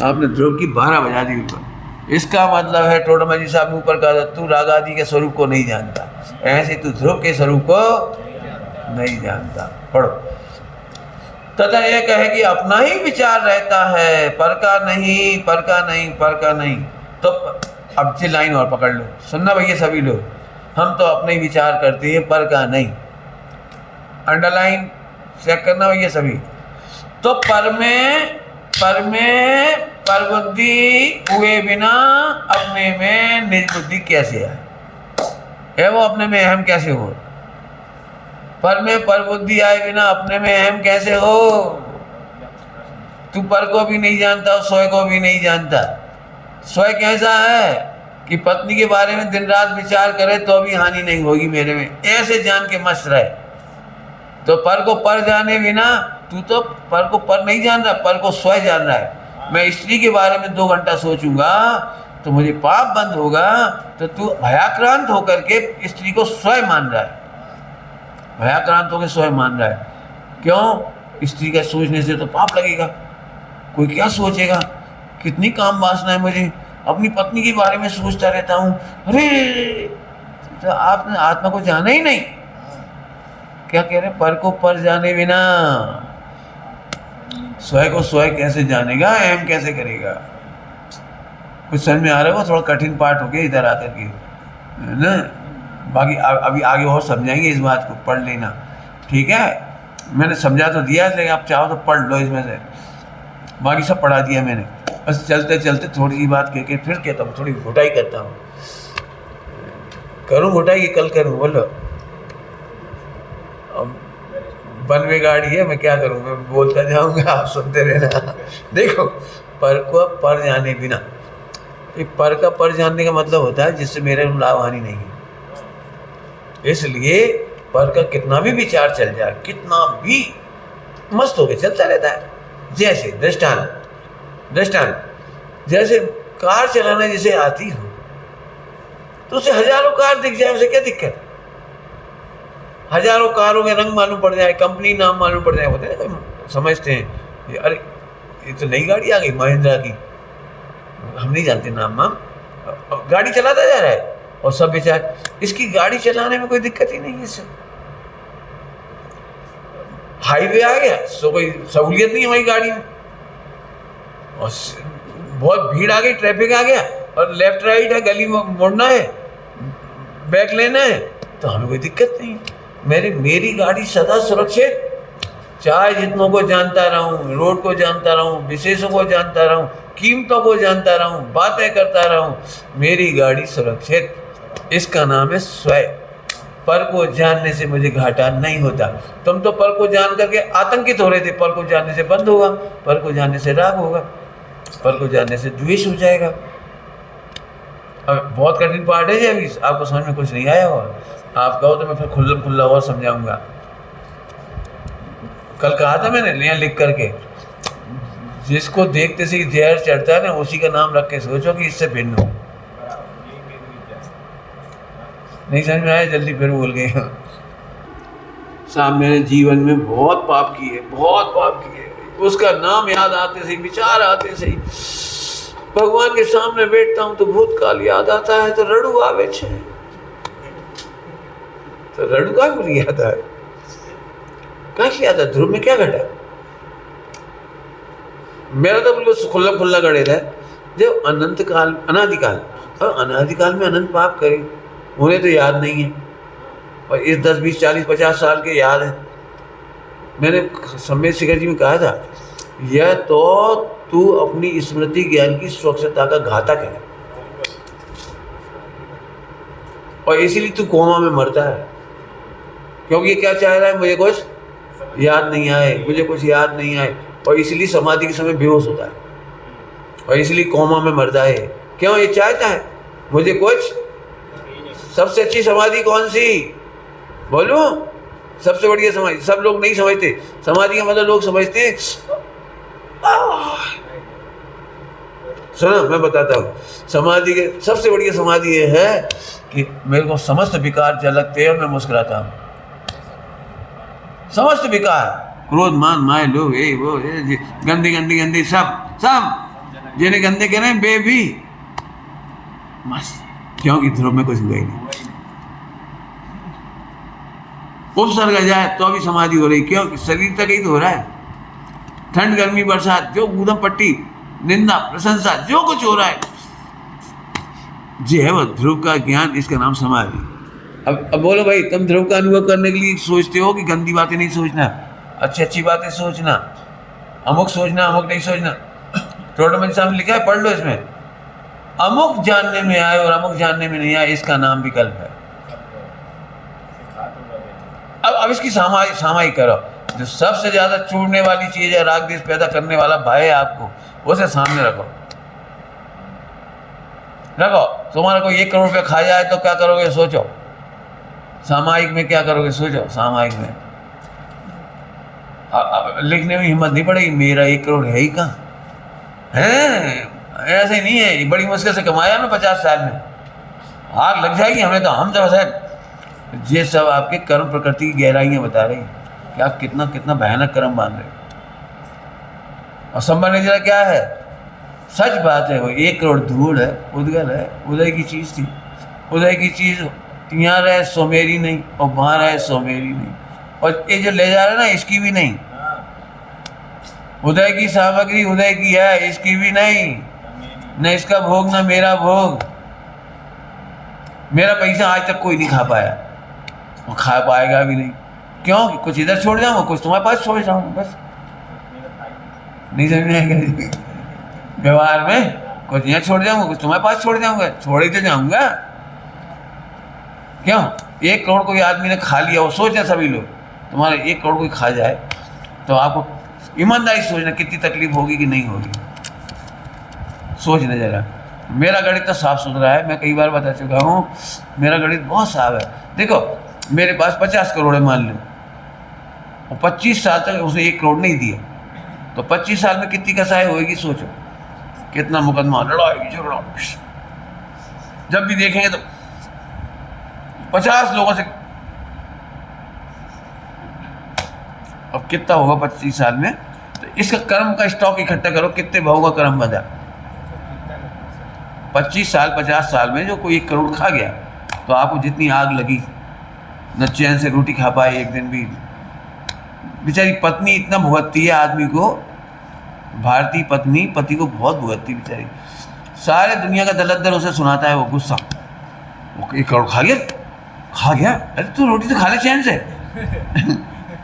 आपने ध्रुव की 12 बजा दी ऊपर। इसका मतलब है टोडरमा जी साहब ने ऊपर कहा, तू राग आदि के स्वरूप को नहीं जानता, ऐसे तू ध्रुव के स्वरूप को नहीं जानता। पढ़ो। तथा यह कहे कि अपना ही विचार रहता है, पर का नहीं, पर का नहीं, पर का नहीं। तो अब से लाइन और पकड़ लो, सुनना भैया सभी लोग, हम तो अपने ही विचार करते हैं, पर का नहीं। अंडरलाइन चेक करना भैया सभी। तो पर में परबुद्धि हुए बिना अपने में निज बुद्धि कैसे है वो अपने में अहम कैसे हो। पर में परबुद्धि आए बिना अपने में अहम कैसे हो। तू पर को भी नहीं जानता और स्वयं को भी नहीं जानता। स्वयं कैसा है कि पत्नी के बारे में दिन रात विचार करे तो भी हानि नहीं होगी मेरे में, ऐसे जान के मस्त रहे। तो पर को पर जाने बिना, तू तो पर को पर नहीं जान रहा, पर को स्वयं जान रहा है। मैं स्त्री के बारे में 2 घंटा सोचूंगा तो मुझे पाप बंद होगा, तो तू भयाक्रांत होकर के स्त्री को स्वयं मान रहा है, भयाक्रांत होकर स्वयं मान रहा है। क्यों? स्त्री का सोचने से तो पाप लगेगा। कोई क्या सोचेगा, कितनी काम वासना है मुझे, अपनी पत्नी के बारे में सोचता रहता हूँ। अरे तो आपने आत्मा को जाना ही नहीं। क्या कह रहे, पर को पर जाने बिना स्वयं को स्वयं कैसे जानेगा, एम कैसे करेगा। कुछ समझ में आ रहा है, थोड़ा कठिन पार्ट हो गया इधर आकर के, है ना। बाकी अभी आगे और समझाएंगे इस बात को, पढ़ लेना, ठीक है। मैंने समझा तो दिया, लेकिन आप चाहो तो पढ़ लो इसमें से, बाकी सब पढ़ा दिया मैंने। बस चलते चलते थोड़ी सी बात कह के फिर कहता हूँ, थोड़ी घुटाई करता हूँ। करूँ घुटाई कि कल करूँ, बोलो। वन वे गाड़ी है, मैं क्या करूँ, मैं बोलता जाऊँगा, आप सुनते रहना। देखो, पर को पर जाने बिना, पर का पर जानने का मतलब होता है जिससे मेरे लाभ हानि नहीं है। इसलिए पर का कितना भी विचार चल जाए, कितना भी मस्त होके चलता रहता है। जैसे दृष्टांत जैसे कार चलाना जिसे आती हो, तो उसे हजारों कार दिख जाए, उसे क्या दिक्कत। हजारों कारों के रंग मालूम पड़ जाए, कंपनी नाम मालूम पड़ जाए, होते हैं समझते हैं, अरे ये तो नई गाड़ी आ गई महिंद्रा की, हम नहीं जानते नाम वाम, गाड़ी चलाता जा रहा है और सब विचार, इसकी गाड़ी चलाने में कोई दिक्कत ही नहीं है। इससे हाईवे आ गया तो कोई सहूलियत नहीं है हमारी गाड़ी में, और बहुत भीड़ आ गई, ट्रैफिक आ गया, और लेफ्ट राइट है, गली में मुड़ना है, बैक लेना है, तो हमें कोई दिक्कत नहीं। मेरी गाड़ी सदा सुरक्षित, चाहे जितनों को जानता रहूं, रोड को जानता रहूं, विशेषों को जानता रहूं, कीमतों को जानता रहूं, बातें करता रहूं, मेरी गाड़ी सुरक्षित। इसका नाम है स्वयं। पर को जानने से मुझे घाटा नहीं होता। तुम तो पर को जान करके आतंकित हो रहे थे, पर को जानने से बंद होगा, पर को जानने से राग होगा, पर को जानने से द्वेष हो जाएगा। अब बहुत कठिन पार्ट है जी, अभी आपको समझ में कुछ नहीं आया होगा, आप कहो तो मैं फिर खुल्ला और समझाऊंगा। कल कहा था मैंने, यहाँ लिख करके, जिसको देखते से ही जहर चढ़ता है ना, उसी का नाम रख के सोचो कि इससे भिन्न हो। यही मेरी जिज्ञासा। नहीं समझ में आया, जल्दी फिर बोल गए। साहब मैंने जीवन में बहुत पाप किए, बहुत पाप किए। उसका नाम याद आते से, विचार आते से, भगवान के सामने बैठता हूँ तो भूतकाल याद आता है तो रड़ू आवे छे। तो रड़ू का बोल याद आए, क्या याद है? ध्रुव में क्या घटा? मेरा तो बिल्कुल खुला खुला गड़े था। जब अनंत काल, अनादिकाल, और अनादिकाल में अनंत पाप करे, उन्हें तो याद नहीं है, और इस 10, 20, 40, 50 साल के याद है। मैंने सम्मेद शिखर जी में कहा था, यह तो तू अपनी स्मृति ज्ञान की स्वच्छता का घातक है, और इसीलिए तू कोमा में मरता है। क्योंकि ये क्या चाह रहा है? मुझे कुछ याद नहीं आए, मुझे कुछ याद नहीं आए, और इसलिए समाधि के समय बेहोश होता है, और इसलिए कोमा में मरता है। क्यों? ये चाहता है मुझे कुछ। सबसे अच्छी समाधि कौन सी बोलूं? सबसे बढ़िया समाधि, सब लोग नहीं समझते। समाधि का मतलब लोग समझते हैं, सुनो मैं बताता हूँ। समाधि के सबसे बढ़िया समाधि ये है कि मेरे को समस्त विकार झलकते हैं और मैं मुस्कुराता हूँ। समस्त विकार, क्रोध, मान, माय, लोभ, ये वो, गंदी गंदी गंदी, सब जिन्हें गंदे कह रहे हैं, बेबी मस्त। क्योंकि ध्रुव में कुछ हुआ ही नहीं। उपसर्ग जाए तो अभी समाधि हो रही, क्यों? शरीर तक ही तो हो रहा है। ठंड, गर्मी, बरसात, जो ऊधम पट्टी, निंदा, प्रशंसा, जो कुछ हो रहा है, ये है वो ध्रुव का ज्ञान, इसका नाम समाधि। अब बोलो भाई, तुम ध्रुव का अनुभव करने के लिए सोचते हो कि गंदी बातें नहीं सोचना, अच्छी अच्छी बातें सोचना, अमुक सोचना, अमुक नहीं सोचना। टोटल साहब लिखा है, पढ़ लो इसमें। अमुक जानने में आए और अमुक जानने में नहीं आए, इसका नाम विकल्प है। अब इसकी सामाई करो। जो सबसे ज्यादा चूड़ने वाली चीज है, राग द्वेष पैदा करने वाला भय है आपको, उसे सामने रखो। तुम्हारा कोई 1 करोड़ रुपया खा जाए तो क्या करोगे? सोचो। सामायिक में क्या करोगे? सोचो। सामायिक में लिखने में हिम्मत नहीं पड़ेगी, मेरा 1 करोड़ है ही कहाँ है। ऐसे नहीं है, बड़ी मुश्किल से कमाया ना 50 साल में, आग लग जाएगी हमें तो। हम तो बस, ये सब आपके कर्म प्रकृति की गहराइयाँ बता रही कि आप कितना कितना भयानक कर्म बांध रहे हो। और संभव नहीं जरा क्या है, सच बात है। वो 1 करोड़ धूल है, उदगल है, उदय की चीज़ थी। उदय की चीज़ यहाँ रहे सो मेरी नहीं, और वहाँ रहे सो मेरी नहीं, और ये जो ले जा रहे ना, इसकी भी नहीं। उदय की सामग्री उदय की है, इसकी भी नहीं। न इसका भोग न मेरा भोग। मेरा पैसा आज तक कोई नहीं खा पाया, और खा पाएगा भी नहीं। क्यों? कुछ इधर छोड़ जाऊँगा, कुछ तुम्हारे पास छोड़ जाऊँगा, बस। नहीं समझ में आएगा व्यवहार में, कुछ यहाँ छोड़ जाऊँगा, कुछ तुम्हारे पास छोड़ जाऊँगा। छोड़ ही तो जाऊँगा। क्यों? 1 करोड़ कोई आदमी ने खा लिया, वो सोचना सभी लोग, तुम्हारा 1 करोड़ कोई खा जाए तो आपको ईमानदारी सोचना कितनी तकलीफ होगी कि नहीं होगी। सोचना जरा। मेरा गणित तो साफ सुथरा है, मैं कई बार बता चुका हूँ, मेरा गणित बहुत साफ है। देखो, मेरे पास 50 करोड़ है मान लो, और 25 साल तक उसने 1 करोड़ नहीं दिया, तो 25 साल में कितनी कसाई होगी? सोचो। कितना मुकदमा, लड़ाई झगड़ा, जब भी देखेंगे तो 50 लोगों से। अब कितना होगा 25 साल में? तो इसका कर्म का स्टॉक इकट्ठा करो, कितने भाव का कर्म बचा। 25 साल 50 साल में जो कोई 1 करोड़ खा गया, तो आपको जितनी आग लगी, न चैन से रोटी खा पाए एक दिन भी। बेचारी पत्नी इतना भुगतती है आदमी को, भारतीय पत्नी पति को बहुत भुगतती बेचारी। सारे दुनिया का दलदल उसे सुनाता है, वो गुस्सा। वो 1 करोड़ खा गया। अरे तू रोटी तो खा ले चैन से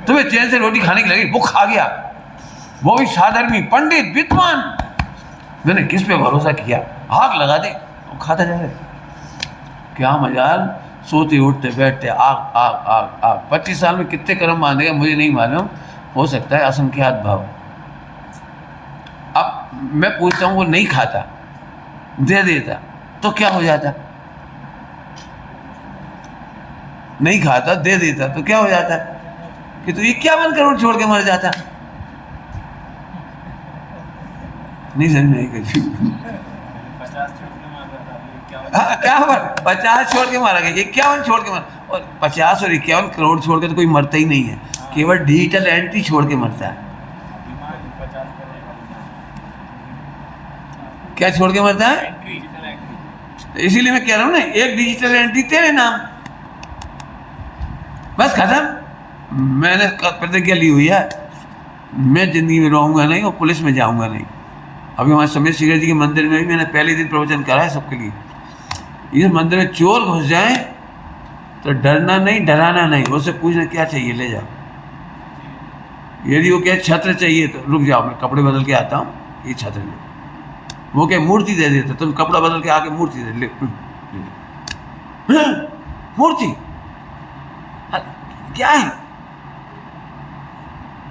तुम्हें चैन से रोटी खाने की लगी, वो खा गया, वो भी साधर्मी, पंडित, विद्वान। मैंने किस पे भरोसा किया, आग लगा दे, वो खाता जाए। क्या मजाल, सोते उठते बैठते आग आग आग आग। 25 साल में कितने कर्म बांधेगा मुझे नहीं मालूम, हो सकता है असंख्यात भाव। अब मैं पूछता हूँ, वो नहीं खाता, दे देता तो क्या हो जाता? नहीं खाता, दे देता तो क्या हो जाता कि तू 51 करोड़ छोड़ के मर जाता। नहीं समझ में आई कुछ। 50 छोड़ के मार रहा था, क्या क्या 50 छोड़ के मारा गया, 51 छोड़ के मारा, और 50 और 51 करोड़ छोड़ के तो कोई मरता ही नहीं है, केवल डिजिटल एंट्री छोड़ के मरता है। दिमाग 50 करेगा, क्या छोड़ के मरता है? Entry, digital entry. तो इसीलिए मैं कह रहा हूँ ना, एक डिजिटल एंट्री तेरे नाम, बस खत्म। मैंने प्रतिज्ञा ली हुई है, मैं जिंदगी में रहूँगा नहीं और पुलिस में जाऊँगा नहीं। अभी हमारे समीर सीगर जी के मंदिर में भी मैंने पहले दिन प्रवचन करा है सबके लिए। इस मंदिर में चोर घुस जाए तो डरना नहीं, डराना नहीं, उससे पूछना क्या चाहिए ले जाओ। यदि वो कहे छत्र चाहिए तो रुक जाओ, मैं कपड़े बदल के आता हूँ, ये छत्र ले। वो कहे मूर्ति दे देते, तुम कपड़ा बदल के आके मूर्ति दे ले। मूर्ति क्या है,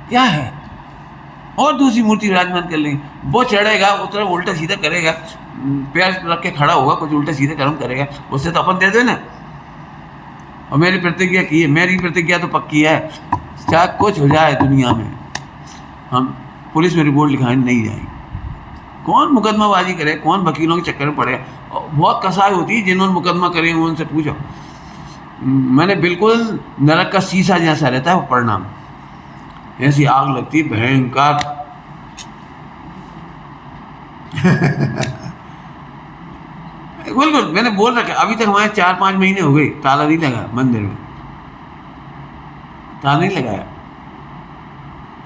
क्या है? और दूसरी मूर्ति विराजमान कर लेंगे, वो चढ़ेगा, उस तरफ उल्टा सीधा करेगा, पैर रख के खड़ा होगा, कुछ उल्टा सीधा कर्म करेगा, उससे तो अपन दे दे ना। और मेरी प्रतिज्ञा की है, मेरी प्रतिज्ञा तो पक्की है, चाहे कुछ हो जाए दुनिया में, हम पुलिस में रिपोर्ट लिखाने नहीं जाएंगे। कौन मुकदमाबाजी करे, कौन वकीलों के चक्कर में पड़े। बहुत कसाई होती है जिन्होंने मुकदमा करे हैं, उनसे पूछो। मैंने बिल्कुल नरक का शीशा जैसा रहता है वो परिणाम, ऐसी आग लगती है भयंकर। बिल्कुल मैंने बोल रखा, अभी तक हमारे 4-5 महीने हो गए, ताला नहीं लगा मंदिर में, ताला नहीं लगाया।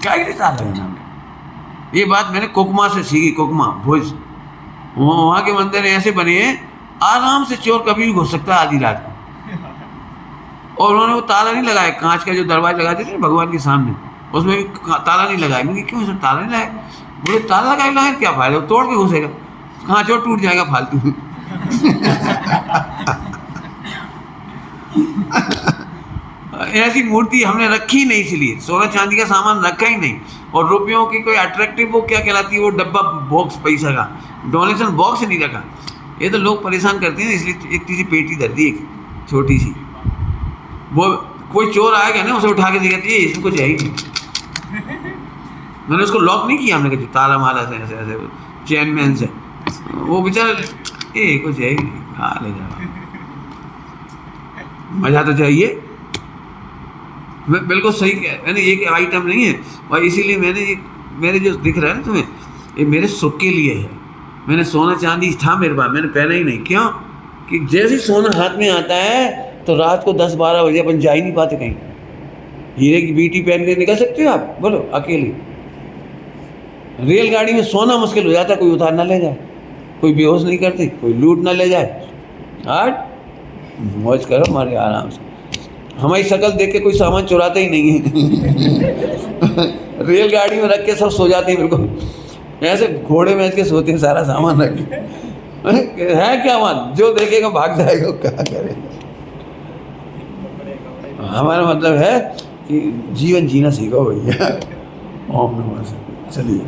क्या ही ताला लगाना हमने, ये बात मैंने कोकमा से सीखी, कोकमा भुज, वहाँ के मंदिर ऐसे बने हैं आराम से चोर कभी भी घुस सकता है आधी रात को। और उन्होंने वो ताला नहीं लगाया, कांच का जो दरवाजा लगाते थे भगवान के सामने, उसमें भी ताला नहीं लगाया। मुझे क्यों सर ताला नहीं लगाया? बोले ताला लगाए क्या फायदा, तोड़ के घुसेगा, कांच और टूट जाएगा फालतू। ऐसी मूर्ति हमने रखी नहीं, इसलिए सोना चांदी का सामान रखा ही नहीं। और रुपयों की कोई अट्रैक्टिव वो क्या कहलाती है, वो डब्बा बॉक्स पैसा का डोनेशन बॉक्स नहीं रखा। ये तो लोग परेशान करते हैं, इसलिए एक सी पेटी धर दी, एक छोटी सी। वो कोई चोर आएगा ना, उसे उठा के दिखाती है, इसमें कुछ है ही नहीं। मैंने उसको लॉक नहीं किया, हमने कहा ताला माला से ऐसे ऐसे चैन मैन से, वो बेचारा ये कुछ है ही नहीं, हाँ ले जाओ, मजा तो चाहिए। मैं बिल्कुल सही कह, मैंने एक आइटम नहीं है, और इसीलिए मैंने ये मेरे जो दिख रहा है ना तुम्हें, ये मेरे सुख के लिए है। मैंने सोना चांदी था मेरे पास, मैंने पहना ही नहीं। क्यों? कि जैसे सोना हाथ में आता है तो रात को 10-12 बजे अपन जा ही नहीं पाते कहीं। हीरे की बीटी पहन के निकल सकते हो आप, बोलो अकेले? रेलगाड़ी में सोना मुश्किल हो जाता है, कोई उतार ना ले जाए, कोई बेहोश नहीं करती, कोई लूट ना ले जाए। हट मौज करो हमारे आराम से। हमारी शक्ल देख के कोई सामान चुराते ही नहीं है। रेलगाड़ी में रख के सब सो जाते हैं, बिल्कुल ऐसे घोड़े में के सोते हैं, सारा सामान रख के। है क्या मान, जो देखेगा भाग जाएगा, क्या करे। हमारा मतलब है कि जीवन जीना सीखो भैया। ओम नमः शिवाय। चलिए।